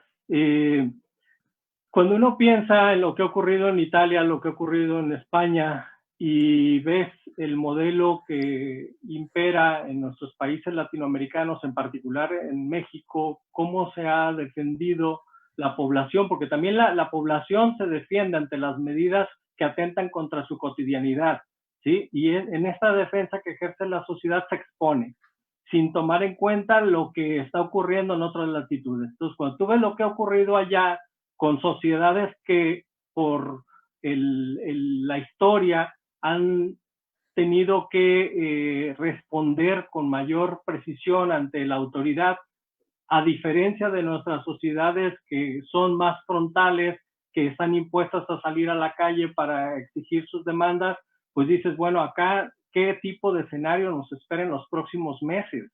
Cuando uno piensa en lo que ha ocurrido en Italia, lo que ha ocurrido en España, y ves el modelo que impera en nuestros países latinoamericanos, en particular en México, cómo se ha defendido la población, porque también la población se defiende ante las medidas que atentan contra su cotidianidad, ¿sí? Y en esta defensa que ejerce la sociedad se expone, sin tomar en cuenta lo que está ocurriendo en otras latitudes. Entonces, cuando tú ves lo que ha ocurrido allá con sociedades que por la historia han tenido que responder con mayor precisión ante la autoridad, a diferencia de nuestras sociedades que son más frontales, que están impuestas a salir a la calle para exigir sus demandas, pues dices, bueno, acá, ¿qué tipo de escenario nos espera en los próximos meses?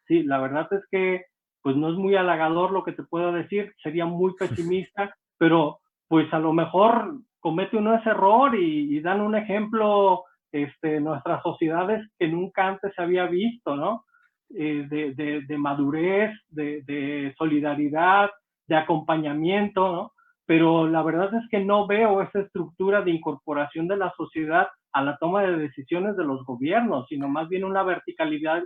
Sí, la verdad es que pues no es muy halagador lo que te puedo decir, sería muy pesimista, pero pues a lo mejor comete uno ese error y dan un ejemplo nuestras sociedades que nunca antes se había visto, ¿no? De madurez, de solidaridad, de acompañamiento, ¿no? Pero la verdad es que no veo esa estructura de incorporación de la sociedad a la toma de decisiones de los gobiernos, sino más bien una verticalidad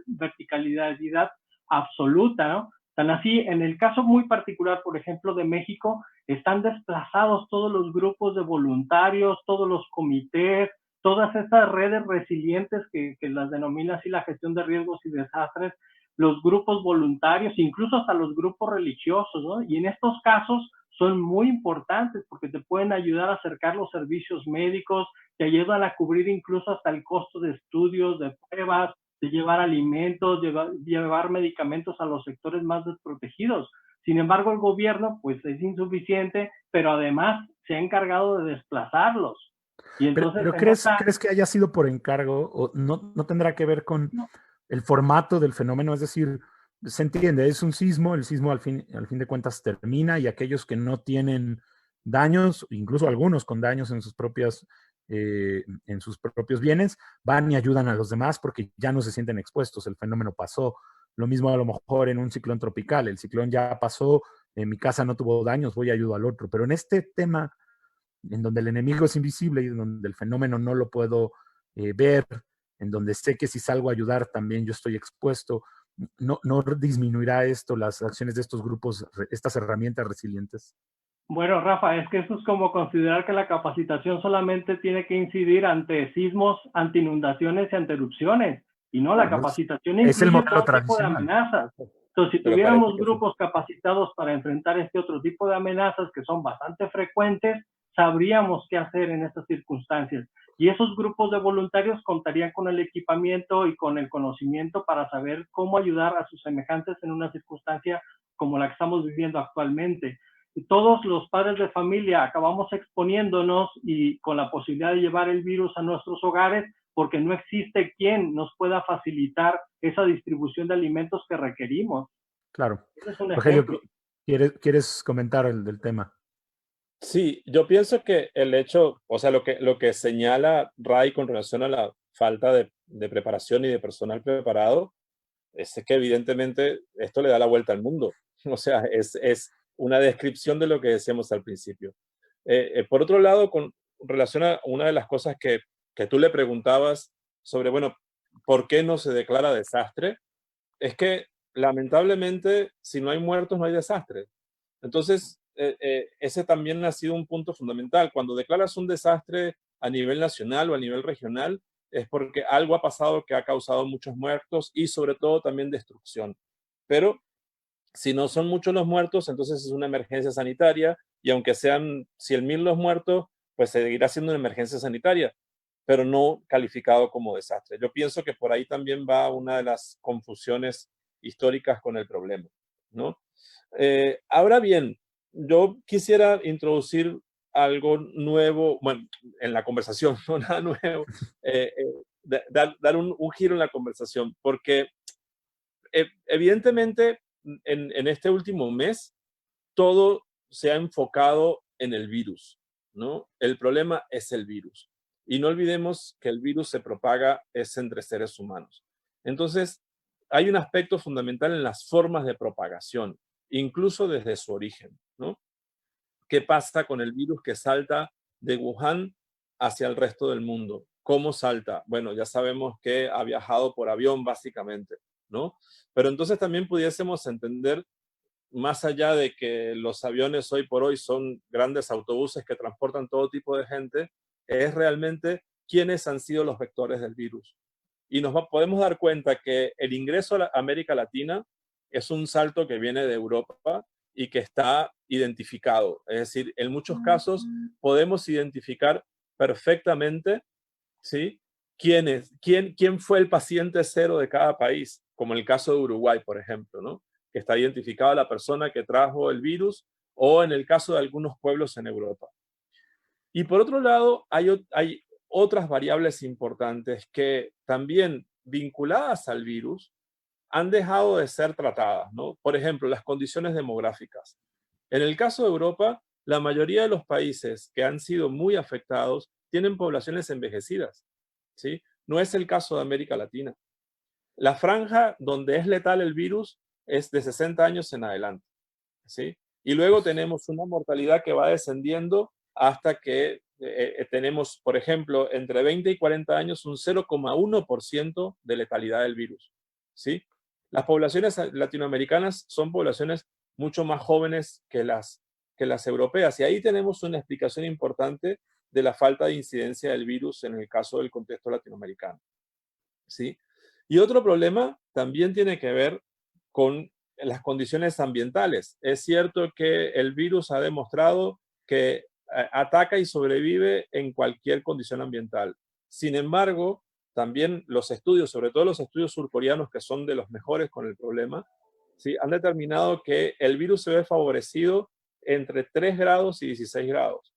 absoluta, ¿no? Tan así, en el caso muy particular, por ejemplo, de México, están desplazados todos los grupos de voluntarios, todos los comités, todas esas redes resilientes que las denomina así la gestión de riesgos y desastres, los grupos voluntarios, incluso hasta los grupos religiosos, ¿no? Y en estos casos son muy importantes porque te pueden ayudar a acercar los servicios médicos, te ayudan a cubrir incluso hasta el costo de estudios, de pruebas, de llevar alimentos, llevar medicamentos a los sectores más desprotegidos. Sin embargo, el gobierno pues es insuficiente, pero además se ha encargado de desplazarlos. Y entonces, pero ¿crees que haya sido por encargo o no tendrá que ver con el formato del fenómeno? Es decir, se entiende, es un sismo, el sismo al fin de cuentas termina y aquellos que no tienen daños, incluso algunos con daños en sus propios bienes, van y ayudan a los demás porque ya no se sienten expuestos, el fenómeno pasó. Lo mismo a lo mejor en un ciclón tropical, el ciclón ya pasó, en mi casa no tuvo daños, voy a ayudar al otro. Pero en este tema, en donde el enemigo es invisible y en donde el fenómeno no lo puedo ver, en donde sé que si salgo a ayudar también yo estoy expuesto, ¿no disminuirá esto las acciones de estos grupos, estas herramientas resilientes? Bueno, Rafa, es que eso es como considerar que la capacitación solamente tiene que incidir ante sismos, ante inundaciones y ante erupciones, y no, la capacitación es el incluye modelo todo tipo de amenazas. Entonces, si tuviéramos grupos capacitados para enfrentar este otro tipo de amenazas que son bastante frecuentes, sabríamos qué hacer en estas circunstancias. Y esos grupos de voluntarios contarían con el equipamiento y con el conocimiento para saber cómo ayudar a sus semejantes en una circunstancia como la que estamos viviendo actualmente. Y todos los padres de familia acabamos exponiéndonos y con la posibilidad de llevar el virus a nuestros hogares porque no existe quien nos pueda facilitar esa distribución de alimentos que requerimos. Claro. Ese es un Rogelio, ejemplo. ¿quieres comentar el del tema? Sí, yo pienso que el hecho, o sea, lo que señala Ray con relación a la falta de preparación y de personal preparado, es que evidentemente esto le da la vuelta al mundo. O sea, es una descripción de lo que decíamos al principio. Por otro lado, con relación a una de las cosas que tú le preguntabas sobre, bueno, ¿por qué no se declara desastre? Es que lamentablemente, si no hay muertos, no hay desastre. Entonces, ese también ha sido un punto fundamental. Cuando declaras un desastre a nivel nacional o a nivel regional, es porque algo ha pasado que ha causado muchos muertos y sobre todo también destrucción. Pero si no son muchos los muertos, entonces es una emergencia sanitaria y aunque sean 100.000 los muertos, pues seguirá siendo una emergencia sanitaria, pero no calificado como desastre. Yo pienso que por ahí también va una de las confusiones históricas con el problema, ¿no? Ahora bien, yo quisiera introducir algo nuevo, bueno, en la conversación, no nada nuevo, dar un giro en la conversación, porque evidentemente en este último mes todo se ha enfocado en el virus, ¿no? El problema es el virus. Y no olvidemos que el virus se propaga es entre seres humanos. Entonces, hay un aspecto fundamental en las formas de propagación, incluso desde su origen, ¿no? ¿Qué pasa con el virus que salta de Wuhan hacia el resto del mundo? ¿Cómo salta? Bueno, ya sabemos que ha viajado por avión básicamente, ¿no? Pero entonces también pudiésemos entender, más allá de que los aviones hoy por hoy son grandes autobuses que transportan todo tipo de gente, es realmente quiénes han sido los vectores del virus. Y podemos dar cuenta que el ingreso a América Latina es un salto que viene de Europa y que está identificado. Es decir, en muchos casos podemos identificar perfectamente, ¿sí? ¿Quién fue el paciente cero de cada país? Como en el caso de Uruguay, por ejemplo, ¿no? Que está identificada la persona que trajo el virus, o en el caso de algunos pueblos en Europa. Y por otro lado, hay otras variables importantes que también vinculadas al virus han dejado de ser tratadas, ¿no? Por ejemplo, las condiciones demográficas. En el caso de Europa, la mayoría de los países que han sido muy afectados tienen poblaciones envejecidas, ¿sí? No es el caso de América Latina. La franja donde es letal el virus es de 60 años en adelante, ¿sí? Y luego tenemos una mortalidad que va descendiendo hasta que tenemos, por ejemplo, entre 20 y 40 años un 0,1% de letalidad del virus, ¿sí? Las poblaciones latinoamericanas son poblaciones mucho más jóvenes que las europeas y ahí tenemos una explicación importante de la falta de incidencia del virus en el caso del contexto latinoamericano, ¿sí? Y otro problema también tiene que ver con las condiciones ambientales. Es cierto que el virus ha demostrado que ataca y sobrevive en cualquier condición ambiental. Sin embargo, también los estudios, sobre todo los estudios surcoreanos, que son de los mejores con el problema, ¿sí? Han determinado que el virus se ve favorecido entre 3 grados y 16 grados.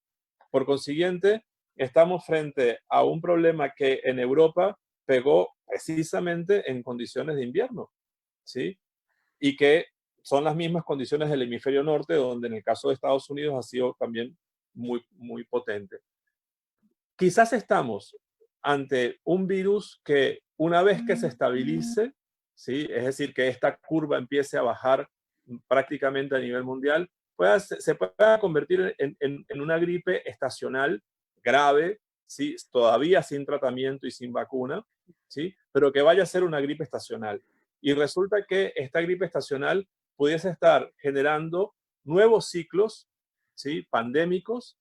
Por consiguiente, estamos frente a un problema que en Europa pegó precisamente en condiciones de invierno, ¿sí? Y que son las mismas condiciones del hemisferio norte, donde en el caso de Estados Unidos ha sido también muy, muy potente. Quizás estamos ante un virus que una vez que se estabilice, ¿sí? Es decir, que esta curva empiece a bajar prácticamente a nivel mundial, se pueda convertir en una gripe estacional grave, ¿sí? Todavía sin tratamiento y sin vacuna, ¿sí? Pero que vaya a ser una gripe estacional. Y resulta que esta gripe estacional pudiese estar generando nuevos ciclos, ¿sí? Pandémicos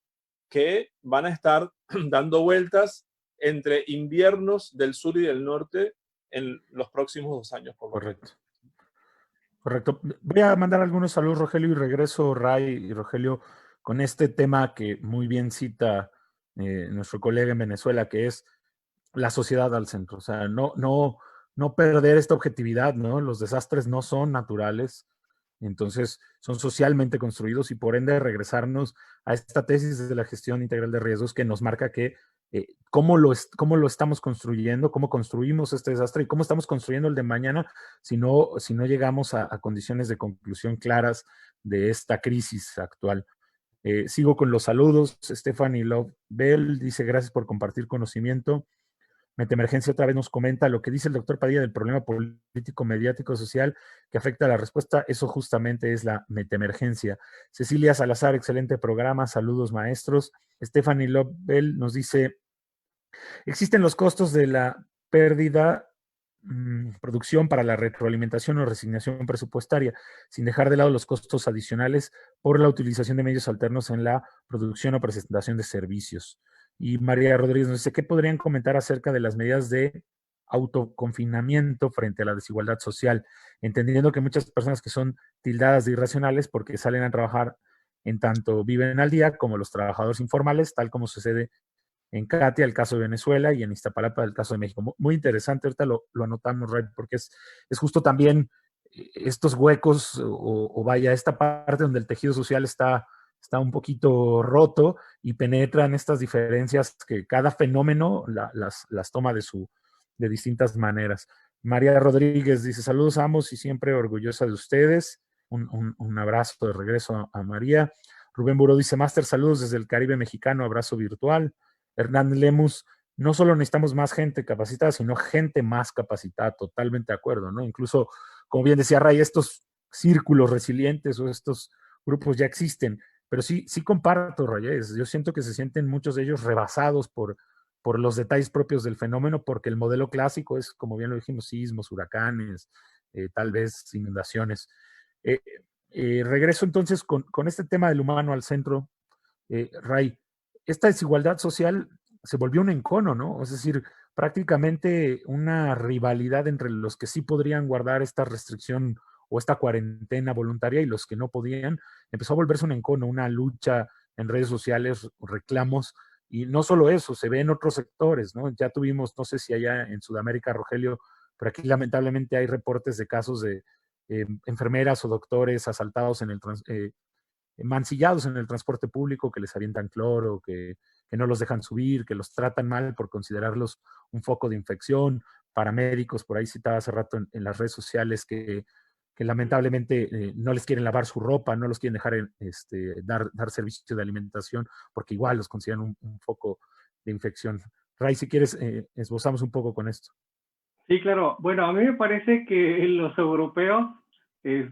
que van a estar dando vueltas entre inviernos del sur y del norte en los próximos 2 años. Correcto. Correcto. Voy a mandar algunos saludos, Rogelio, y regreso, Ray y Rogelio, con este tema que muy bien cita nuestro colega en Venezuela, que es la sociedad al centro. O sea, no perder esta objetividad, ¿no? Los desastres no son naturales, entonces son socialmente construidos y por ende regresarnos a esta tesis de la gestión integral de riesgos que nos marca que cómo lo estamos construyendo, cómo construimos este desastre y cómo estamos construyendo el de mañana si no llegamos a condiciones de conclusión claras de esta crisis actual. Sigo con los saludos. Stephanie Love Bell dice, gracias por compartir conocimiento. Metemergencia otra vez nos comenta lo que dice el doctor Padilla del problema político, mediático, social que afecta a la respuesta. Eso justamente es la metemergencia. Cecilia Salazar, excelente programa. Saludos, maestros. Stephanie Love Bell nos dice, existen los costos de la pérdida producción para la retroalimentación o resignación presupuestaria, sin dejar de lado los costos adicionales por la utilización de medios alternos en la producción o presentación de servicios. Y María Rodríguez nos dice, ¿qué podrían comentar acerca de las medidas de autoconfinamiento frente a la desigualdad social? Entendiendo que muchas personas que son tildadas de irracionales porque salen a trabajar en tanto viven al día como los trabajadores informales, tal como sucede en Katia, el caso de Venezuela, y en Iztapalapa, el caso de México. Muy interesante, ahorita lo anotamos, Ray, porque es justo también estos huecos o vaya, esta parte donde el tejido social está un poquito roto y penetran estas diferencias que cada fenómeno las toma de distintas maneras. María Rodríguez dice, saludos a ambos y siempre orgullosa de ustedes. Un abrazo de regreso a María. Rubén Buró dice, Máster, saludos desde el Caribe mexicano, abrazo virtual. Hernán Lemus, no solo necesitamos más gente capacitada, sino gente más capacitada, totalmente de acuerdo, ¿no? Incluso, como bien decía Ray, estos círculos resilientes o estos grupos ya existen, pero sí comparto, Ray, yo siento que se sienten muchos de ellos rebasados por los detalles propios del fenómeno, porque el modelo clásico es, como bien lo dijimos, sismos, huracanes, tal vez inundaciones. Regreso entonces con este tema del humano al centro, Ray. Esta desigualdad social se volvió un encono, ¿no? Es decir, prácticamente una rivalidad entre los que sí podrían guardar esta restricción o esta cuarentena voluntaria y los que no podían. Empezó a volverse un encono, una lucha en redes sociales, reclamos, y no solo eso, se ve en otros sectores, ¿no? Ya tuvimos, no sé si allá en Sudamérica, Rogelio, pero aquí lamentablemente hay reportes de casos de enfermeras o doctores asaltados en el mancillados en el transporte público, que les avientan cloro, que no los dejan subir, que los tratan mal por considerarlos un foco de infección. Paramédicos, por ahí citaba hace rato en las redes sociales que lamentablemente no les quieren lavar su ropa, no los quieren dejar dar servicio de alimentación, porque igual los consideran un foco de infección. Ray, si quieres, esbozamos un poco con esto. Sí, claro. Bueno, a mí me parece que los europeos,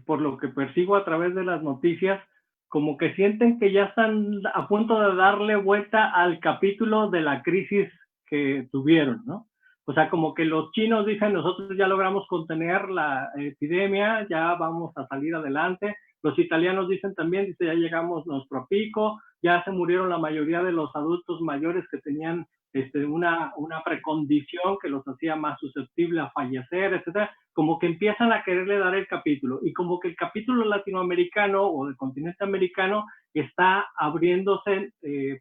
por lo que percibo a través de las noticias, como que sienten que ya están a punto de darle vuelta al capítulo de la crisis que tuvieron, ¿no? O sea, como que los chinos dicen, nosotros ya logramos contener la epidemia, ya vamos a salir adelante. Los italianos dicen también, dice, ya llegamos a nuestro pico, ya se murieron la mayoría de los adultos mayores que tenían una precondición que los hacía más susceptibles a fallecer, etcétera, como que empiezan a quererle dar el capítulo, y como que el capítulo latinoamericano o del continente americano está abriéndose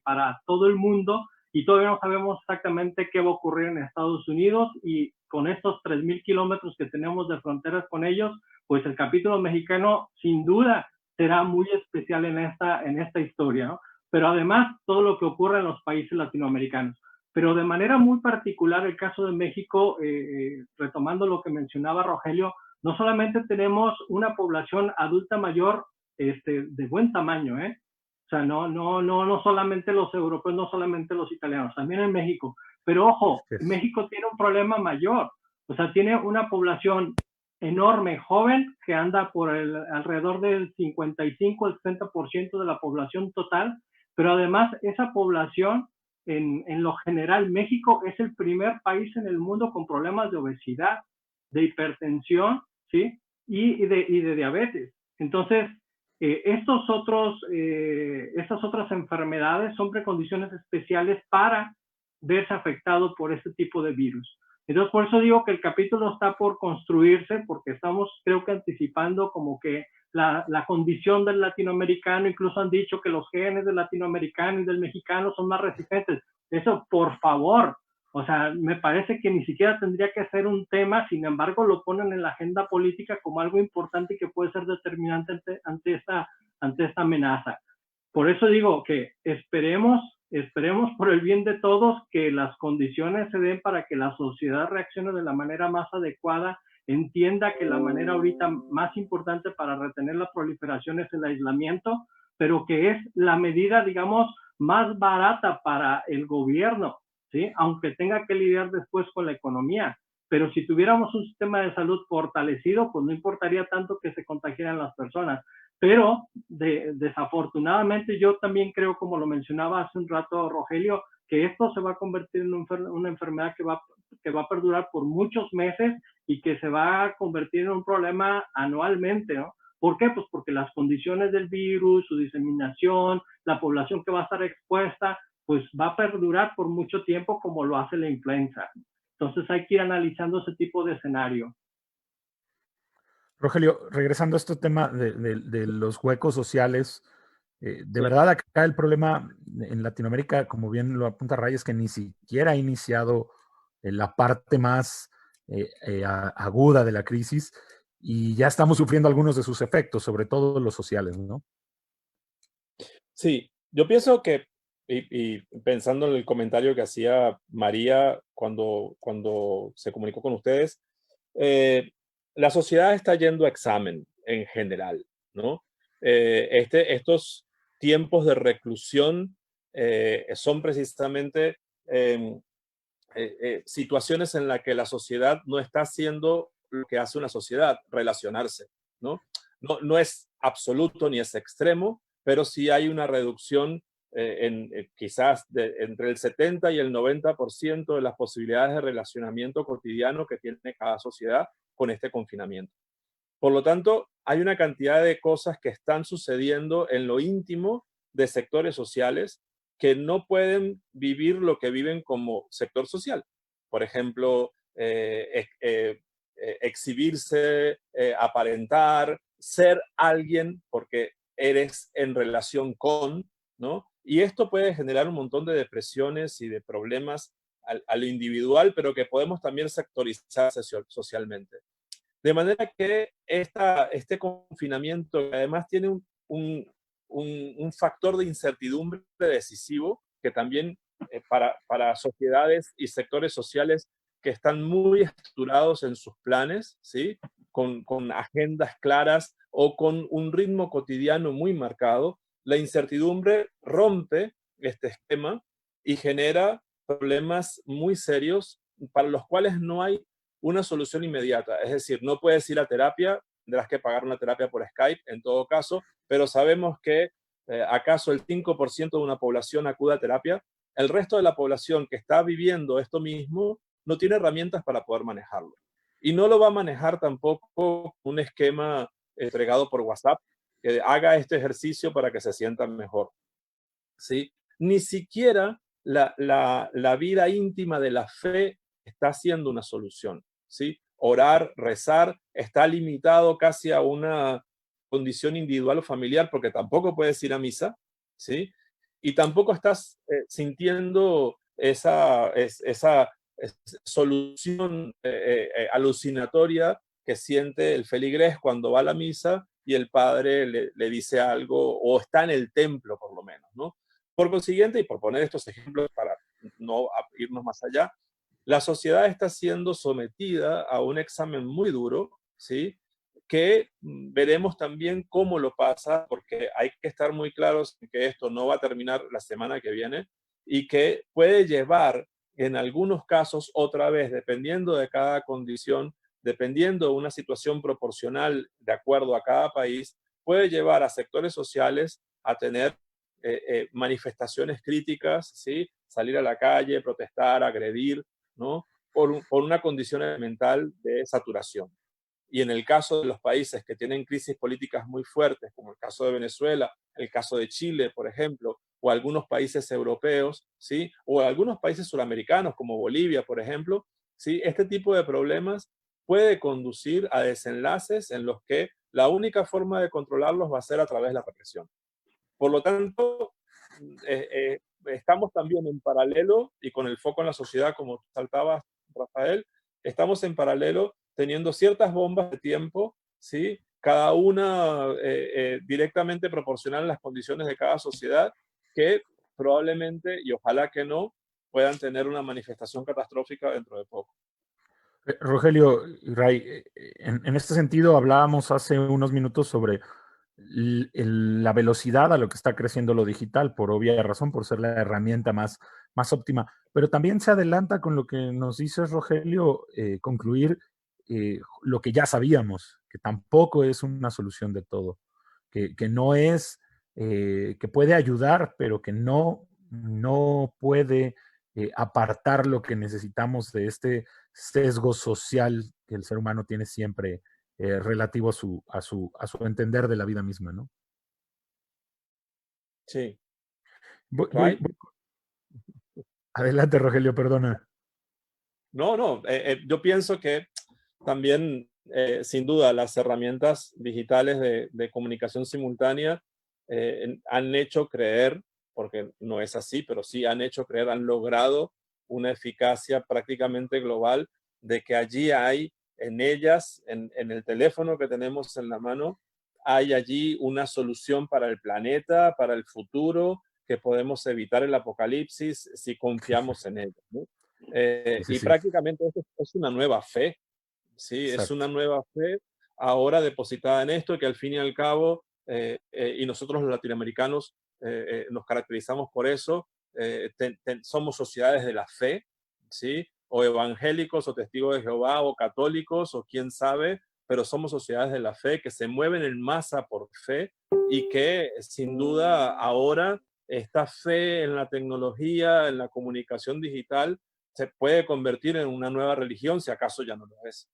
para todo el mundo, y todavía no sabemos exactamente qué va a ocurrir en Estados Unidos, y con estos 3,000 kilómetros que tenemos de fronteras con ellos, pues el capítulo mexicano sin duda será muy especial en esta historia, ¿no? Pero además todo lo que ocurre en los países latinoamericanos. Pero de manera muy particular el caso de México, retomando lo que mencionaba Rogelio, no solamente tenemos una población adulta mayor de buen tamaño, o sea, no solamente los europeos, no solamente los italianos, también en México. Pero ojo, México tiene un problema mayor, o sea, tiene una población enorme, joven, que anda por alrededor del 55 al 60% de la población total, pero además esa población, en lo general, México es el primer país en el mundo con problemas de obesidad, de hipertensión, ¿sí? y de diabetes. Entonces, estas otras enfermedades son precondiciones especiales para verse afectado por este tipo de virus. Entonces, por eso digo que el capítulo está por construirse, porque estamos, creo que, anticipando como que la condición del latinoamericano. Incluso han dicho que los genes del latinoamericano y del mexicano son más resistentes. Eso, por favor, o sea, me parece que ni siquiera tendría que ser un tema, sin embargo, lo ponen en la agenda política como algo importante que puede ser determinante ante esta amenaza. Por eso digo que esperemos por el bien de todos que las condiciones se den para que la sociedad reaccione de la manera más adecuada, entienda que la manera ahorita más importante para retener la proliferación es el aislamiento, pero que es la medida, digamos, más barata para el gobierno, ¿sí? Aunque tenga que lidiar después con la economía. Pero si tuviéramos un sistema de salud fortalecido, pues no importaría tanto que se contagiaran las personas. Pero desafortunadamente yo también creo, como lo mencionaba hace un rato Rogelio, que esto se va a convertir en una enfermedad que va a perdurar por muchos meses y que se va a convertir en un problema anualmente, ¿no? ¿Por qué? Pues porque las condiciones del virus, su diseminación, la población que va a estar expuesta, pues va a perdurar por mucho tiempo como lo hace la influenza. Entonces hay que ir analizando ese tipo de escenario. Rogelio, regresando a este tema de los huecos sociales, de Sí. verdad acá el problema en Latinoamérica, como bien lo apunta Ray, es que ni siquiera ha iniciado la parte más aguda de la crisis y ya estamos sufriendo algunos de sus efectos, sobre todo los sociales, ¿no? Sí, yo pienso que, y pensando en el comentario que hacía María cuando se comunicó con ustedes, la sociedad está yendo a examen en general, ¿no? Estos tiempos de reclusión son precisamente em, situaciones en las que la sociedad no está haciendo lo que hace una sociedad, relacionarse, ¿no? No es absoluto ni es extremo, pero sí hay una reducción quizás entre el 70 y el 90% de las posibilidades de relacionamiento cotidiano que tiene cada sociedad con este confinamiento. Por lo tanto, hay una cantidad de cosas que están sucediendo en lo íntimo de sectores sociales que no pueden vivir lo que viven como sector social. Por ejemplo, exhibirse, aparentar, ser alguien porque eres en relación con, ¿no? Y esto puede generar un montón de depresiones y de problemas a lo individual, pero que podemos también sectorizar socialmente. De manera que este confinamiento, que además tiene un factor de incertidumbre decisivo, que también para sociedades y sectores sociales que están muy estructurados en sus planes, ¿sí? Con agendas claras o con un ritmo cotidiano muy marcado, la incertidumbre rompe este esquema y genera problemas muy serios para los cuales no hay una solución inmediata. Es decir, no puedes ir a terapia, tendrás que pagar una terapia por Skype en todo caso, pero sabemos que acaso el 5% de una población acude a terapia, el resto de la población que está viviendo esto mismo no tiene herramientas para poder manejarlo. Y no lo va a manejar tampoco un esquema entregado por WhatsApp, que haga este ejercicio para que se sientan mejor. ¿Sí? Ni siquiera la vida íntima de la fe está siendo una solución. ¿Sí? Orar, rezar, está limitado casi a una condición individual o familiar porque tampoco puedes ir a misa, ¿sí? Y tampoco estás sintiendo esa solución alucinatoria que siente el feligrés cuando va a la misa y el padre le dice algo, o está en el templo por lo menos, ¿no? Por consiguiente, y por poner estos ejemplos para no irnos más allá, la sociedad está siendo sometida a un examen muy duro, ¿sí? Que veremos también cómo lo pasa, porque hay que estar muy claros en que esto no va a terminar la semana que viene y que puede llevar en algunos casos otra vez, dependiendo de cada condición, dependiendo de una situación proporcional de acuerdo a cada país, puede llevar a sectores sociales a tener manifestaciones críticas, ¿sí? Salir a la calle, protestar, agredir, ¿no? Por una condición elemental de saturación. Y en el caso de los países que tienen crisis políticas muy fuertes, como el caso de Venezuela, el caso de Chile, por ejemplo, o algunos países europeos, ¿sí? O algunos países suramericanos, como Bolivia, por ejemplo, ¿sí? Este tipo de problemas puede conducir a desenlaces en los que la única forma de controlarlos va a ser a través de la represión. Por lo tanto, estamos también en paralelo, y con el foco en la sociedad, como saltaba Rafael, estamos en paralelo teniendo ciertas bombas de tiempo, ¿sí? Cada una directamente proporcional a las condiciones de cada sociedad, que probablemente, y ojalá que no, puedan tener una manifestación catastrófica dentro de poco. Rogelio y Ray, en este sentido hablábamos hace unos minutos sobre la velocidad a lo que está creciendo lo digital, por obvia razón, por ser la herramienta más óptima. Pero también se adelanta con lo que nos dice Rogelio, concluir lo que ya sabíamos, que tampoco es una solución de todo, que no es, que puede ayudar, pero que no puede apartar lo que necesitamos de este sesgo social que el ser humano tiene siempre relativo a su entender de la vida misma, ¿no? Sí. Voy. Adelante, Rogelio, perdona. No, yo pienso que también, sin duda, las herramientas digitales de comunicación simultánea han hecho creer, porque no es así, pero sí han hecho creer, han logrado una eficacia prácticamente global de que allí hay, en ellas, en el teléfono que tenemos en la mano, hay allí una solución para el planeta, para el futuro, que podemos evitar el apocalipsis si confiamos en ello, ¿no? Y Sí. prácticamente esto es una nueva fe, ¿sí? Exacto. Es una nueva fe ahora depositada en esto, que al fin y al cabo, y nosotros los latinoamericanos nos caracterizamos por eso, somos sociedades de la fe, ¿sí? O evangélicos, o testigos de Jehová, o católicos, o quién sabe, pero somos sociedades de la fe que se mueven en masa por fe y que sin duda ahora esta fe en la tecnología, en la comunicación digital, se puede convertir en una nueva religión, si acaso ya no lo es.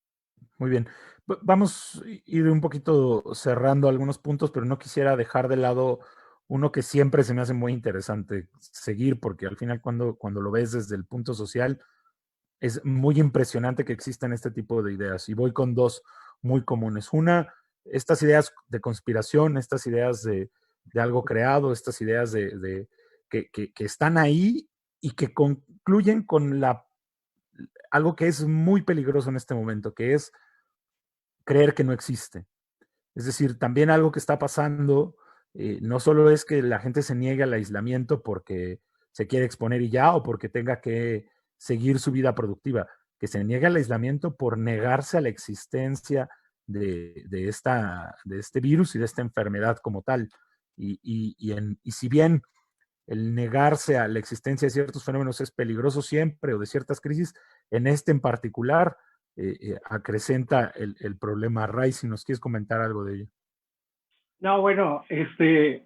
Muy bien. Vamos a ir un poquito cerrando algunos puntos, pero no quisiera dejar de lado uno que siempre se me hace muy interesante seguir, porque al final cuando lo ves desde el punto social, es muy impresionante que existan este tipo de ideas. Y voy con dos muy comunes. Una, estas ideas de conspiración, estas ideas de algo creado, estas ideas que están ahí y que concluyen con algo que es muy peligroso en este momento, que es creer que no existe. Es decir, también algo que está pasando, no solo es que la gente se niegue al aislamiento porque se quiere exponer y ya, o porque tenga que seguir su vida productiva, que se niegue al aislamiento por negarse a la existencia de este virus y de esta enfermedad como tal. Y si bien el negarse a la existencia de ciertos fenómenos es peligroso siempre, o de ciertas crisis, en este en particular acrecenta el problema. Ray, si nos quieres comentar algo de ello. No, bueno,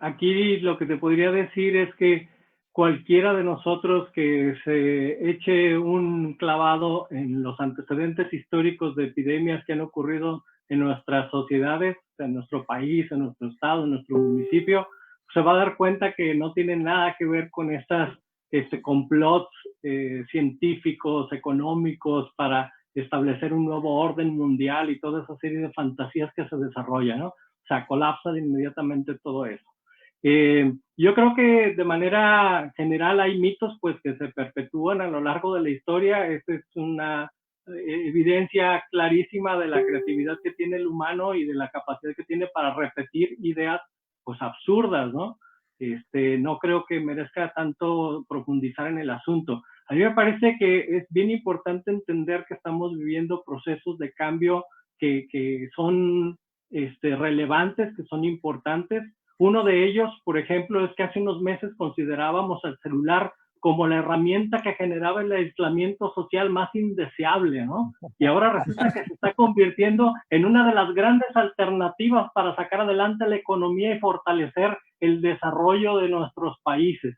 aquí lo que te podría decir es que cualquiera de nosotros que se eche un clavado en los antecedentes históricos de epidemias que han ocurrido en nuestras sociedades, en nuestro país, en nuestro estado, en nuestro municipio, se va a dar cuenta que no tienen nada que ver con estas complots científicos, económicos, para establecer un nuevo orden mundial y toda esa serie de fantasías que se desarrollan, ¿no? O sea, colapsa inmediatamente todo eso. Yo creo que de manera general hay mitos pues que se perpetúan a lo largo de la historia. Esta es una evidencia clarísima de la creatividad que tiene el humano y de la capacidad que tiene para repetir ideas pues absurdas, ¿no? No creo que merezca tanto profundizar en el asunto. A mí me parece que es bien importante entender que estamos viviendo procesos de cambio que son relevantes, que son importantes. Uno de ellos, por ejemplo, es que hace unos meses considerábamos el celular como la herramienta que generaba el aislamiento social más indeseable, ¿no? Y ahora resulta que se está convirtiendo en una de las grandes alternativas para sacar adelante la economía y fortalecer el desarrollo de nuestros países.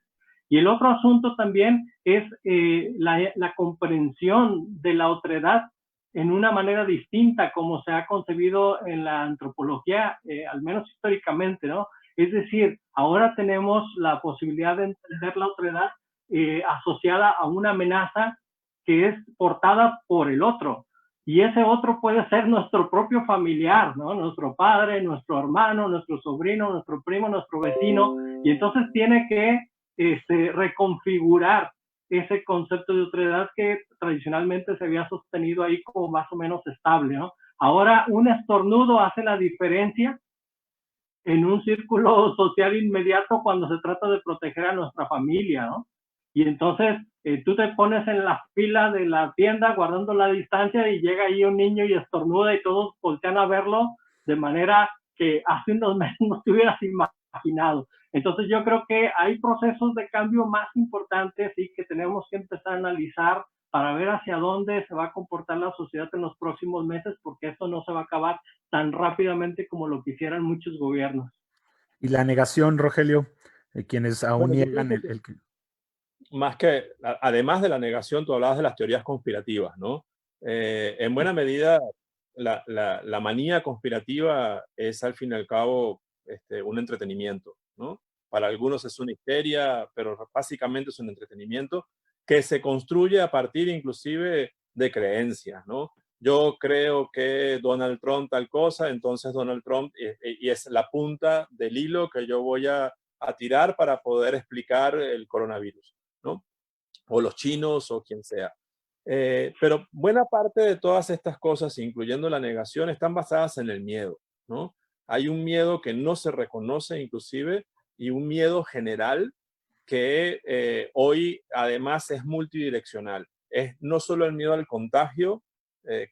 Y el otro asunto también es la comprensión de la otredad en una manera distinta como se ha concebido en la antropología, al menos históricamente, ¿no? Es decir, ahora tenemos la posibilidad de entender la otredad asociada a una amenaza que es portada por el otro. Y ese otro puede ser nuestro propio familiar, ¿no? Nuestro padre, nuestro hermano, nuestro sobrino, nuestro primo, nuestro vecino. Y entonces tiene que reconfigurar ese concepto de otredad que tradicionalmente se había sostenido ahí como más o menos estable, ¿no? Ahora un estornudo hace la diferencia en un círculo social inmediato cuando se trata de proteger a nuestra familia, ¿no? Y entonces tú te pones en la fila de la tienda guardando la distancia y llega ahí un niño y estornuda y todos voltean a verlo de manera que hace unos meses no te hubieras imaginado. Entonces yo creo que hay procesos de cambio más importantes y que tenemos que empezar a analizar para ver hacia dónde se va a comportar la sociedad en los próximos meses, porque esto no se va a acabar tan rápidamente como lo quisieran muchos gobiernos. Y la negación, Rogelio, quienes aún Bueno, niegan más que, además de la negación, tú hablabas de las teorías conspirativas, ¿no? En buena medida, la manía conspirativa es al fin y al cabo un entretenimiento, ¿no? Para algunos es una histeria, pero básicamente es un entretenimiento que se construye a partir inclusive de creencias, ¿no? Yo creo que Donald Trump tal cosa, entonces Donald Trump, y es la punta del hilo que yo voy a tirar para poder explicar el coronavirus, ¿no? O los chinos o quien sea. Pero buena parte de todas estas cosas, incluyendo la negación, están basadas en el miedo, ¿no? Hay un miedo que no se reconoce inclusive y un miedo general que hoy además es multidireccional. Es no solo el miedo al contagio,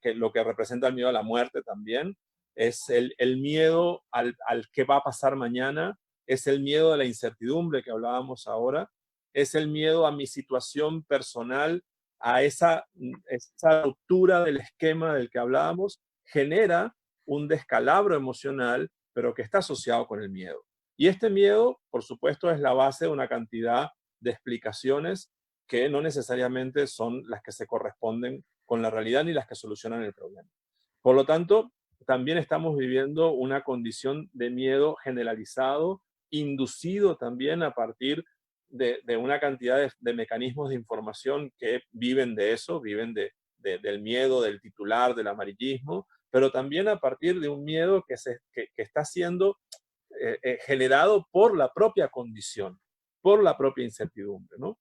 que lo que representa el miedo a la muerte también, es el miedo al qué va a pasar mañana, es el miedo a la incertidumbre que hablábamos ahora, es el miedo a mi situación personal, a esa ruptura del esquema del que hablábamos, genera un descalabro emocional, pero que está asociado con el miedo. Y este miedo, por supuesto, es la base de una cantidad de explicaciones que no necesariamente son las que se corresponden con la realidad ni las que solucionan el problema. Por lo tanto, también estamos viviendo una condición de miedo generalizado, inducido también a partir de una cantidad de mecanismos de información que viven de eso, viven del miedo, del titular, del amarillismo, pero también a partir de un miedo que está siendo generado por la propia condición, por la propia incertidumbre, ¿no?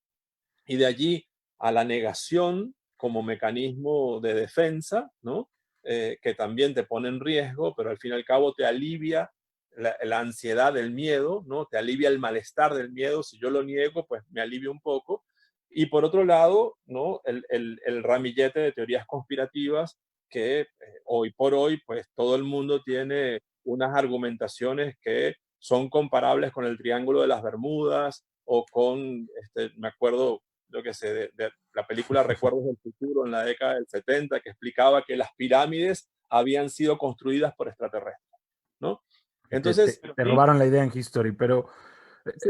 Y de allí a la negación como mecanismo de defensa, ¿no? Que también te pone en riesgo, pero al fin y al cabo te alivia la ansiedad del miedo, ¿no? Te alivia el malestar del miedo. Si yo lo niego, pues me alivia un poco. Y por otro lado, ¿no? El ramillete de teorías conspirativas que hoy por hoy, pues todo el mundo tiene unas argumentaciones que son comparables con el Triángulo de las Bermudas o con, me acuerdo, yo qué sé, de la película Recuerdos del Futuro en la década del 70, que explicaba que las pirámides habían sido construidas por extraterrestres, ¿no? Entonces, te robaron la idea en History, pero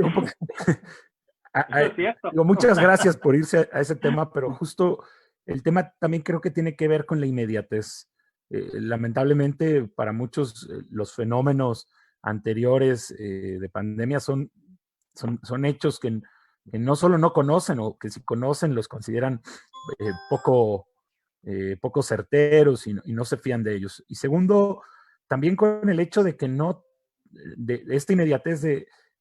un poco, digo, muchas gracias por irse a ese tema, pero justo el tema también creo que tiene que ver con la inmediatez. Lamentablemente, para muchos, los fenómenos anteriores de pandemia son hechos que no solo no conocen, o que si conocen los consideran poco certeros y no se fían de ellos. Y segundo, también con el hecho de que no, de esta inmediatez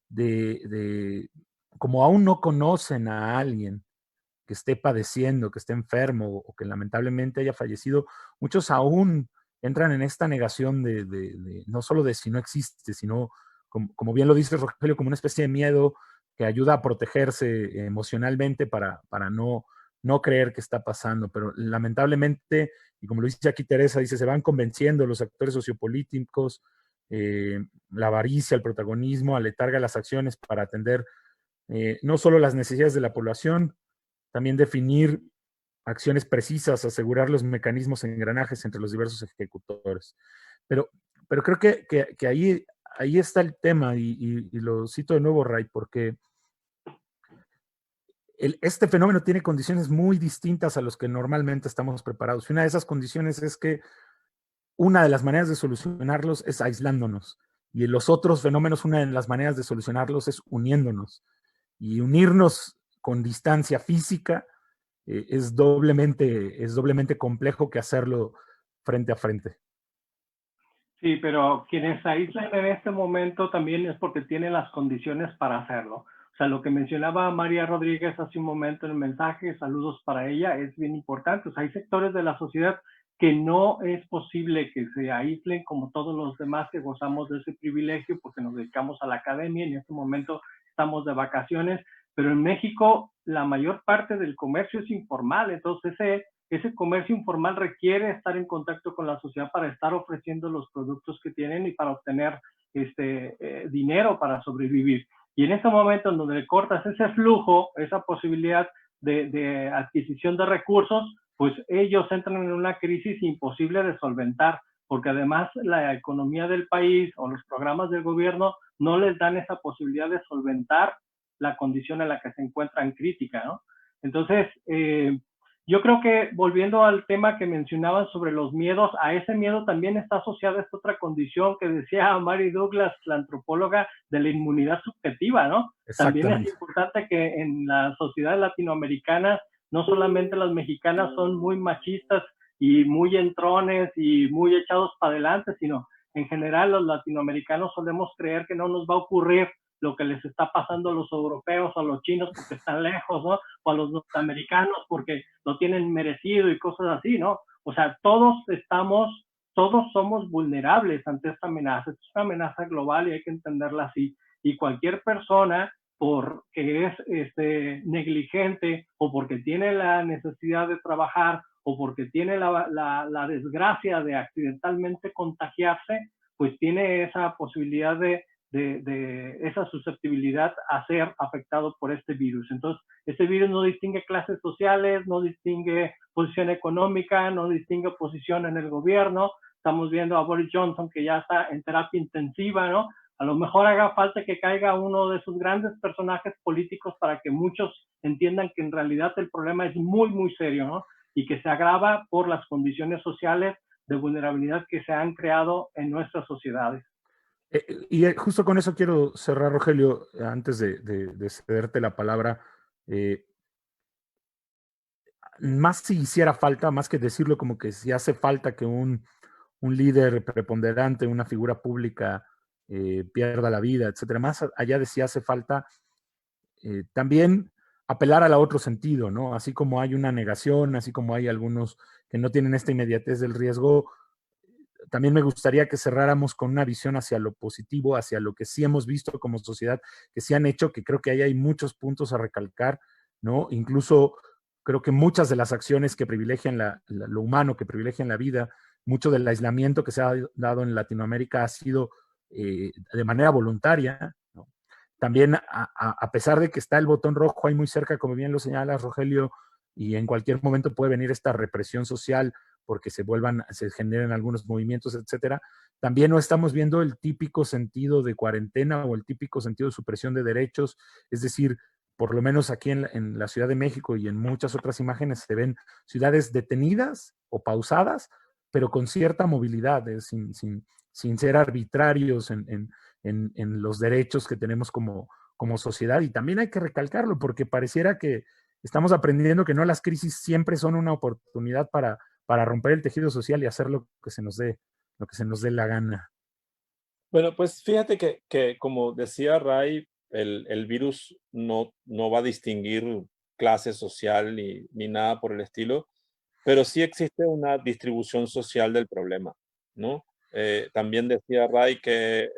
de como aún no conocen a alguien que esté padeciendo, que esté enfermo o que lamentablemente haya fallecido, muchos aún entran en esta negación de no solo de si no existe, sino, como bien lo dice Rogelio, como una especie de miedo que ayuda a protegerse emocionalmente para no creer que está pasando. Pero lamentablemente, y como lo dice aquí Teresa, dice, se van convenciendo los actores sociopolíticos, la avaricia, el protagonismo, aletarga las acciones para atender no solo las necesidades de la población, también definir acciones precisas, asegurar los mecanismos e engranajes entre los diversos ejecutores. Pero creo que ahí está el tema, y lo cito de nuevo, Ray, porque este fenómeno tiene condiciones muy distintas a los que normalmente estamos preparados. Y una de esas condiciones es que una de las maneras de solucionarlos es aislándonos. Y en los otros fenómenos, una de las maneras de solucionarlos es uniéndonos. Y unirnos con distancia física es doblemente complejo que hacerlo frente a frente. Sí, pero quienes aíslan en este momento también es porque tienen las condiciones para hacerlo. O sea, lo que mencionaba María Rodríguez hace un momento en el mensaje, saludos para ella, es bien importante. O sea, hay sectores de la sociedad que no es posible que se aíslen como todos los demás que gozamos de ese privilegio porque nos dedicamos a la academia y en este momento estamos de vacaciones, pero en México la mayor parte del comercio es informal, entonces ese comercio informal requiere estar en contacto con la sociedad para estar ofreciendo los productos que tienen y para obtener dinero para sobrevivir. Y en ese momento en donde le cortas ese flujo, esa posibilidad de adquisición de recursos, pues ellos entran en una crisis imposible de solventar, porque además la economía del país o los programas del gobierno no les dan esa posibilidad de solventar la condición en la que se encuentran crítica, ¿no? Entonces, yo creo que volviendo al tema que mencionaban sobre los miedos, a ese miedo también está asociada esta otra condición que decía Mary Douglas, la antropóloga, de la inmunidad subjetiva, ¿no? También es importante que en las sociedades latinoamericanas, no solamente las mexicanas son muy machistas y muy entrones y muy echados para adelante, sino en general los latinoamericanos solemos creer que no nos va a ocurrir lo que les está pasando a los europeos o a los chinos porque están lejos, ¿no? O a los norteamericanos porque lo tienen merecido y cosas así, ¿no? O sea, todos somos vulnerables ante esta amenaza. Es una amenaza global y hay que entenderla así. Y cualquier persona, porque es negligente o porque tiene la necesidad de trabajar o porque tiene la desgracia de accidentalmente contagiarse, pues tiene esa posibilidad de esa susceptibilidad a ser afectado por este virus. Entonces, este virus no distingue clases sociales, no distingue posición económica, no distingue posición en el gobierno. Estamos viendo a Boris Johnson que ya está en terapia intensiva, ¿no? A lo mejor haga falta que caiga uno de sus grandes personajes políticos para que muchos entiendan que en realidad el problema es muy, muy serio, ¿no? Y que se agrava por las condiciones sociales de vulnerabilidad que se han creado en nuestras sociedades. Justo con eso quiero cerrar, Rogelio, antes de cederte la palabra. Más si hiciera falta, más que decirlo como que si hace falta que un líder preponderante, una figura pública pierda la vida, etcétera, más allá de si hace falta, también apelar al otro sentido, ¿no? Así como hay una negación, así como hay algunos que no tienen esta inmediatez del riesgo, también me gustaría que cerráramos con una visión hacia lo positivo, hacia lo que sí hemos visto como sociedad, que sí han hecho, que creo que ahí hay muchos puntos a recalcar, ¿no? Incluso creo que muchas de las acciones que privilegian lo humano, que privilegian la vida, mucho del aislamiento que se ha dado en Latinoamérica ha sido de manera voluntaria, ¿no? También, a pesar de que está el botón rojo ahí muy cerca, como bien lo señalas, Rogelio, y en cualquier momento puede venir esta represión social porque se generen algunos movimientos, etcétera. También no estamos viendo el típico sentido de cuarentena o el típico sentido de supresión de derechos, es decir, por lo menos aquí en la Ciudad de México y en muchas otras imágenes se ven ciudades detenidas o pausadas, pero con cierta movilidad, sin ser arbitrarios en los derechos que tenemos como sociedad. Y también hay que recalcarlo porque pareciera que estamos aprendiendo que no las crisis siempre son una oportunidad para romper el tejido social y hacer lo que se nos dé la gana. Bueno, pues fíjate que como decía Ray, el virus no va a distinguir clase social ni nada por el estilo, pero sí existe una distribución social del problema, ¿no? También decía Ray que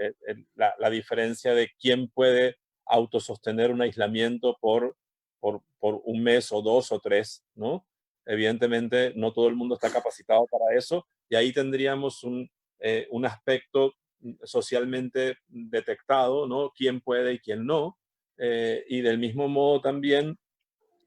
la diferencia de quién puede autosostener un aislamiento por un mes o 2 o 3, ¿no? Evidentemente, no todo el mundo está capacitado para eso, y ahí tendríamos un aspecto socialmente detectado, ¿no? Quién puede y quién no. Y del mismo modo también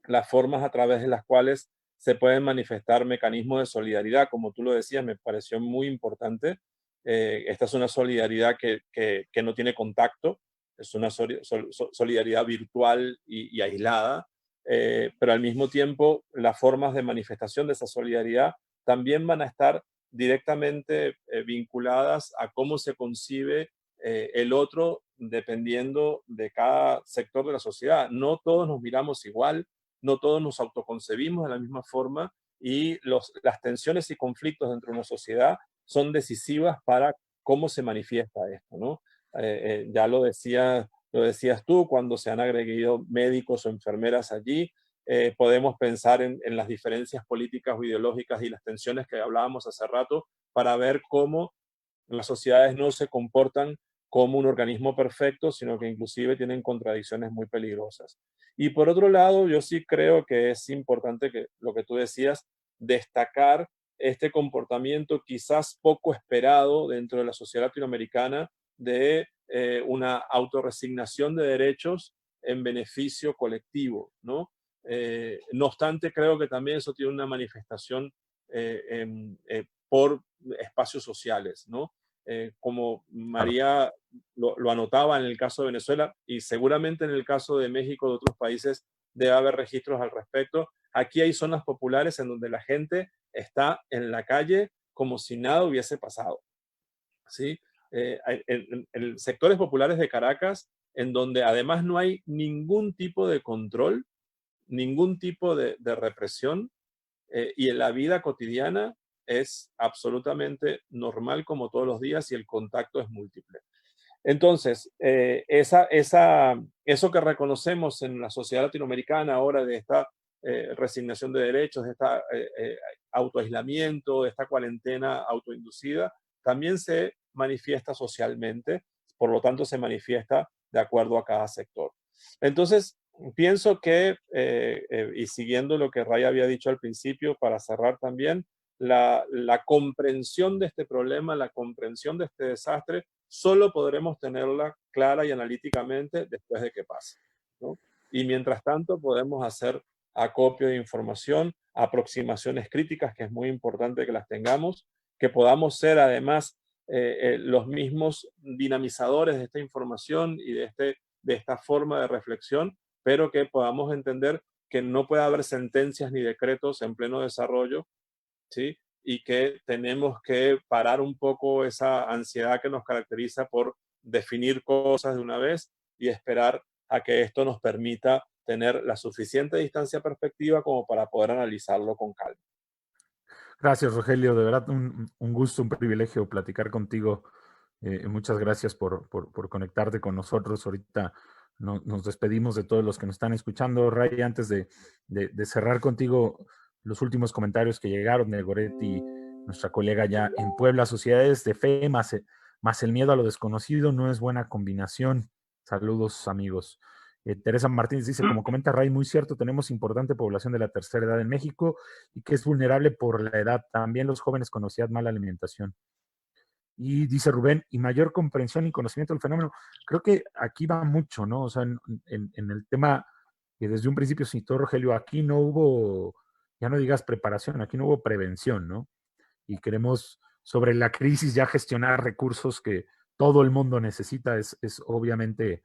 las formas a través de las cuales se pueden manifestar mecanismos de solidaridad, como tú lo decías, me pareció muy importante. Esta es una solidaridad que no tiene contacto, es una solidaridad virtual y aislada, pero al mismo tiempo las formas de manifestación de esa solidaridad también van a estar directamente vinculadas a cómo se concibe el otro dependiendo de cada sector de la sociedad. No todos nos miramos igual, no todos nos autoconcebimos de la misma forma y las tensiones y conflictos dentro de una sociedad son decisivas para cómo se manifiesta esto, ¿no? Ya lo decías tú, cuando se han agregado médicos o enfermeras allí, podemos pensar en las diferencias políticas o ideológicas y las tensiones que hablábamos hace rato para ver cómo las sociedades no se comportan como un organismo perfecto, sino que inclusive tienen contradicciones muy peligrosas. Y por otro lado, yo sí creo que es importante que lo que tú decías, destacar este comportamiento quizás poco esperado dentro de la sociedad latinoamericana de una autorresignación de derechos en beneficio colectivo, ¿no? No obstante, creo que también eso tiene una manifestación por espacios sociales, ¿no? Como María lo anotaba en el caso de Venezuela y seguramente en el caso de México, de otros países, debe haber registros al respecto. Aquí hay zonas populares en donde la gente está en la calle como si nada hubiese pasado, ¿sí? En sectores populares de Caracas, en donde además no hay ningún tipo de control, ningún tipo de represión, y en la vida cotidiana es absolutamente normal como todos los días y el contacto es múltiple. Entonces, eso que reconocemos en la sociedad latinoamericana ahora de esta resignación de derechos, de esta autoaislamiento, de esta cuarentena autoinducida, también se manifiesta socialmente, por lo tanto se manifiesta de acuerdo a cada sector. Entonces, pienso que, y siguiendo lo que Ray había dicho al principio, para cerrar también, la comprensión de este problema, la comprensión de este desastre, solo podremos tenerla clara y analíticamente después de que pase, ¿no? Y mientras tanto podemos hacer acopio de información, aproximaciones críticas, que es muy importante que las tengamos, que podamos ser además los mismos dinamizadores de esta información y de esta forma de reflexión, pero que podamos entender que no puede haber sentencias ni decretos en pleno desarrollo, ¿sí? Y que tenemos que parar un poco esa ansiedad que nos caracteriza por definir cosas de una vez y esperar a que esto nos permita tener la suficiente distancia perspectiva como para poder analizarlo con calma. Gracias, Rogelio. De verdad, un gusto, un privilegio platicar contigo. Muchas gracias por conectarte con nosotros. Ahorita nos despedimos de todos los que nos están escuchando. Ray, antes de cerrar contigo, los últimos comentarios que llegaron de Goretti, nuestra colega ya en Puebla: sociedades de fe más el miedo a lo desconocido no es buena combinación. Saludos, amigos. Teresa Martínez dice, como comenta Ray, muy cierto, tenemos importante población de la tercera edad en México y que es vulnerable por la edad. También los jóvenes con obesidad, mala alimentación. Y dice Rubén, y mayor comprensión y conocimiento del fenómeno. Creo que aquí va mucho, ¿no? O sea, en el tema que desde un principio citó Rogelio, aquí no hubo, ya no digas preparación, aquí no hubo prevención, ¿no? Y queremos sobre la crisis ya gestionar recursos que todo el mundo necesita. Es obviamente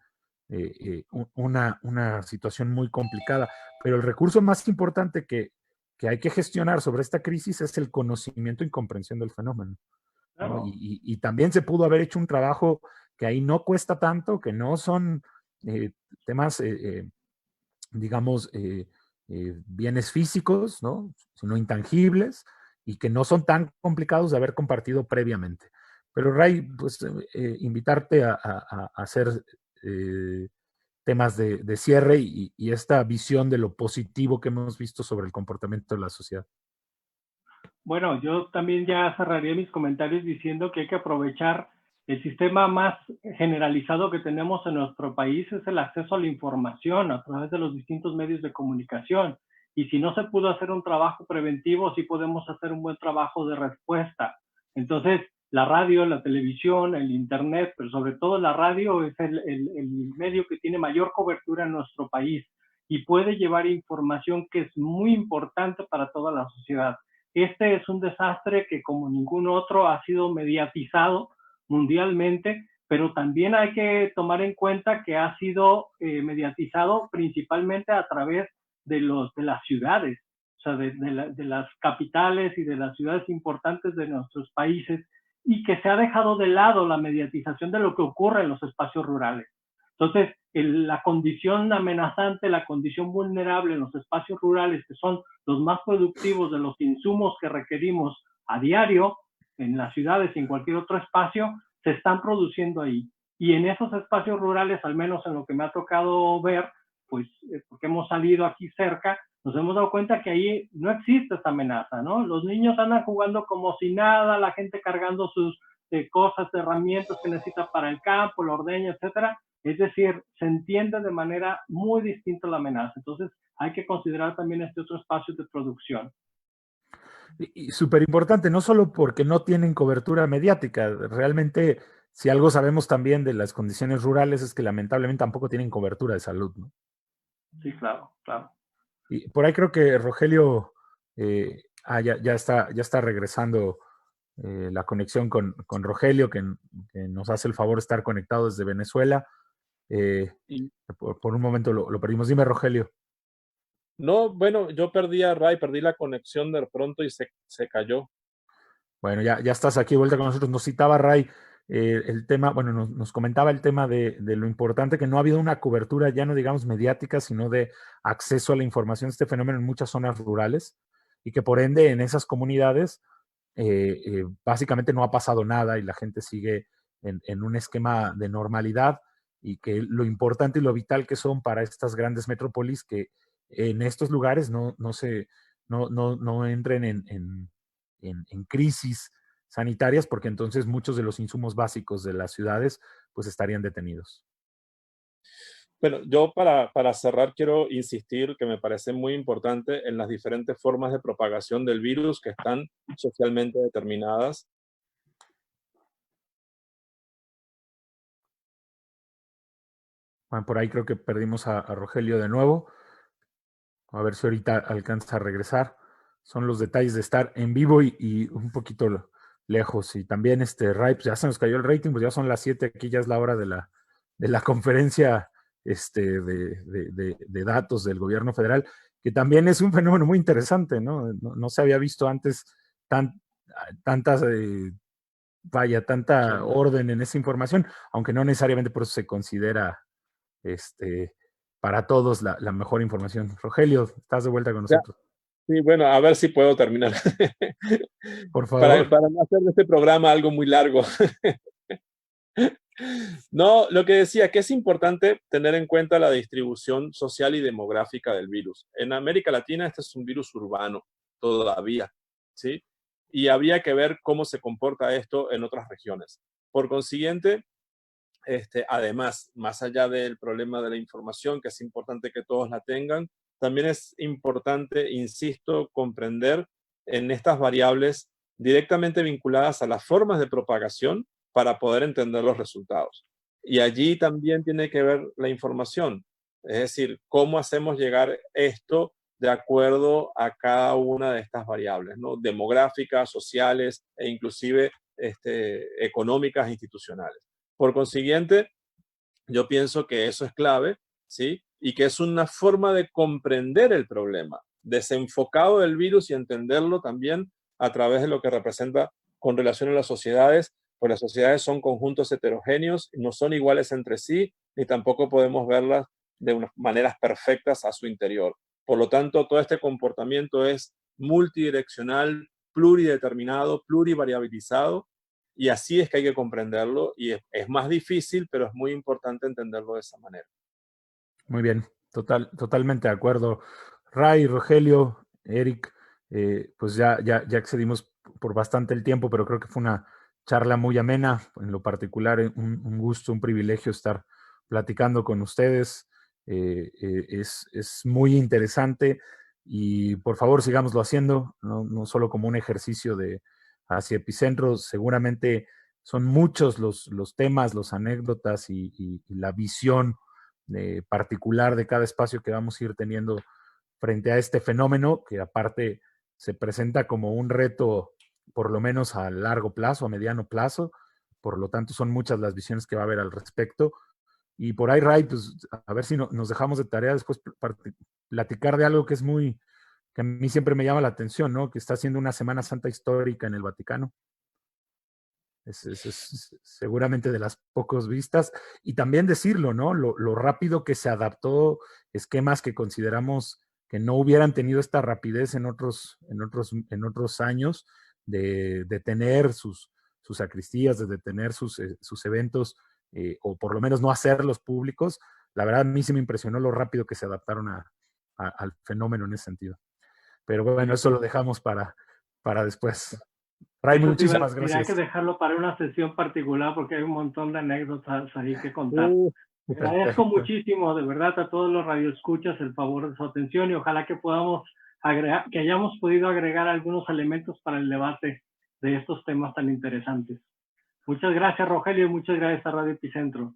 una situación muy complicada, pero el recurso más importante que hay que gestionar sobre esta crisis es el conocimiento y comprensión del fenómeno, ¿no? Claro. Y también se pudo haber hecho un trabajo que ahí no cuesta tanto, que no son temas, digamos, bienes físicos, ¿no? Sino intangibles y que no son tan complicados de haber compartido previamente. Pero Ray, pues invitarte a hacer temas de cierre y esta visión de lo positivo que hemos visto sobre el comportamiento de la sociedad. Bueno, yo también ya cerraría mis comentarios diciendo que hay que aprovechar el sistema más generalizado que tenemos en nuestro país, es el acceso a la información a través de los distintos medios de comunicación. Y si no se pudo hacer un trabajo preventivo, sí podemos hacer un buen trabajo de respuesta. Entonces, la radio, la televisión, el internet, pero sobre todo la radio es el medio que tiene mayor cobertura en nuestro país y puede llevar información que es muy importante para toda la sociedad. Este es un desastre que, como ningún otro, ha sido mediatizado mundialmente, pero también hay que tomar en cuenta que ha sido mediatizado principalmente a través de las ciudades, o sea, de las capitales y de las ciudades importantes de nuestros países, y que se ha dejado de lado la mediatización de lo que ocurre en los espacios rurales. Entonces, la condición amenazante, la condición vulnerable en los espacios rurales, que son los más productivos de los insumos que requerimos a diario en las ciudades y en cualquier otro espacio, se están produciendo ahí. Y en esos espacios rurales, al menos en lo que me ha tocado ver, pues porque hemos salido aquí cerca, nos hemos dado cuenta que ahí no existe esta amenaza, ¿no? Los niños andan jugando como si nada, la gente cargando sus cosas, herramientas que necesita para el campo, la ordeña, etcétera. Es decir, se entiende de manera muy distinta la amenaza. Entonces, hay que considerar también este otro espacio de producción. Y súper importante, no solo porque no tienen cobertura mediática, realmente si algo sabemos también de las condiciones rurales es que lamentablemente tampoco tienen cobertura de salud, ¿no? Sí, claro, claro. Y por ahí creo que Rogelio ya está regresando la conexión con Rogelio, que nos hace el favor de estar conectado desde Venezuela. Y Por un momento lo perdimos. Dime, Rogelio. no, bueno, yo perdí a Ray, perdí la conexión de pronto y se cayó. Bueno, ya estás aquí de vuelta con nosotros. Nos citaba Ray el tema, bueno, nos comentaba el tema de lo importante que no ha habido una cobertura, ya no digamos mediática, sino de acceso a la información de este fenómeno en muchas zonas rurales y que por ende en esas comunidades básicamente no ha pasado nada y la gente sigue en un esquema de normalidad y que lo importante y lo vital que son para estas grandes metrópolis que en estos lugares no entren en crisis sanitarias, porque entonces muchos de los insumos básicos de las ciudades pues estarían detenidos. Bueno, yo para cerrar quiero insistir que me parece muy importante en las diferentes formas de propagación del virus que están socialmente determinadas. Bueno, por ahí creo que perdimos a Rogelio de nuevo. A ver si ahorita alcanza a regresar. Son los detalles de estar en vivo y un poquito lejos. Y también Ray, pues ya se nos cayó el rating, pues ya son las 7, aquí ya es la hora de la conferencia de datos del gobierno federal, que también es un fenómeno muy interesante, ¿no? No se había visto antes tantas, tanta orden en esa información, aunque no necesariamente por eso se considera para todos la mejor información. Rogelio, estás de vuelta con Ya, nosotros. sí, bueno, a ver si puedo terminar. Por favor. Para no hacer de este programa algo muy largo. No, lo que decía, que es importante tener en cuenta la distribución social y demográfica del virus. En América Latina este es un virus urbano todavía, ¿sí? Y habría que ver cómo se comporta esto en otras regiones. Por consiguiente, además, más allá del problema de la información, que es importante que todos la tengan, también es importante, insisto, comprender en estas variables directamente vinculadas a las formas de propagación para poder entender los resultados. Y allí también tiene que ver la información, es decir, cómo hacemos llegar esto de acuerdo a cada una de estas variables, ¿no? Demográficas, sociales e inclusive económicas, institucionales. Por consiguiente, yo pienso que eso es clave, ¿sí? Y que es una forma de comprender el problema, desenfocado del virus y entenderlo también a través de lo que representa con relación a las sociedades, pues las sociedades son conjuntos heterogéneos, no son iguales entre sí, ni tampoco podemos verlas de unas maneras perfectas a su interior. Por lo tanto, todo este comportamiento es multidireccional, plurideterminado, plurivariabilizado, y así es que hay que comprenderlo y es más difícil, pero es muy importante entenderlo de esa manera. Muy bien, totalmente de acuerdo. Ray, Rogelio, Eric, pues ya excedimos por bastante el tiempo, pero creo que fue una charla muy amena. En lo particular, un gusto, un privilegio estar platicando con ustedes. Es muy interesante y por favor sigámoslo haciendo, no solo como un ejercicio hacia Epicentro, seguramente son muchos los temas, las anécdotas y la visión particular de cada espacio que vamos a ir teniendo frente a este fenómeno, que aparte se presenta como un reto, por lo menos a largo plazo, a mediano plazo, por lo tanto son muchas las visiones que va a haber al respecto. Y por ahí, Ray, pues a ver si nos dejamos de tarea después platicar de algo que a mí siempre me llama la atención, ¿no? Que está haciendo una Semana Santa histórica en el Vaticano. Es seguramente de las pocas vistas. Y también decirlo, ¿no? Lo rápido que se adaptó esquemas que consideramos que no hubieran tenido esta rapidez en otros años de tener sus sacristías, de tener sus eventos, o por lo menos no hacerlos públicos. La verdad, a mí sí me impresionó lo rápido que se adaptaron al fenómeno en ese sentido. Pero bueno, eso lo dejamos para después. Ray, muchísimas gracias. Hay que dejarlo para una sesión particular porque hay un montón de anécdotas ahí que contar. Agradezco muchísimo, de verdad, a todos los radioescuchas el favor de su atención y ojalá que podamos que hayamos podido agregar algunos elementos para el debate de estos temas tan interesantes. Muchas gracias, Rogelio, y muchas gracias a Radio Epicentro.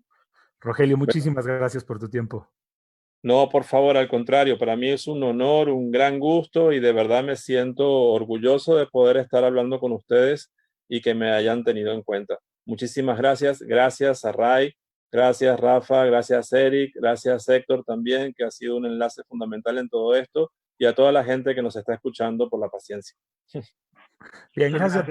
Rogelio, muchísimas gracias por tu tiempo. No, por favor, al contrario, para mí es un honor, un gran gusto y de verdad me siento orgulloso de poder estar hablando con ustedes y que me hayan tenido en cuenta. Muchísimas gracias. Gracias a Ray, gracias Rafa, gracias Eric, gracias Héctor también, que ha sido un enlace fundamental en todo esto, y a toda la gente que nos está escuchando por la paciencia. Bien, gracias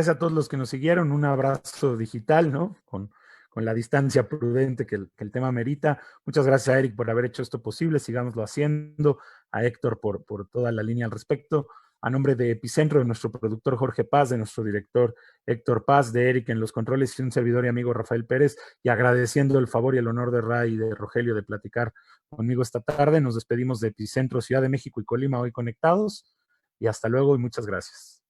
a todos los que nos siguieron. Un abrazo digital, ¿no? Con la distancia prudente que el tema merita. Muchas gracias a Eric por haber hecho esto posible. Sigámoslo haciendo. A Héctor por toda la línea al respecto. A nombre de Epicentro, de nuestro productor Jorge Paz, de nuestro director Héctor Paz, de Eric en los controles y un servidor y amigo Rafael Pérez, y agradeciendo el favor y el honor de Ray y de Rogelio de platicar conmigo esta tarde. Nos despedimos de Epicentro, Ciudad de México y Colima, hoy conectados. Y hasta luego y muchas gracias.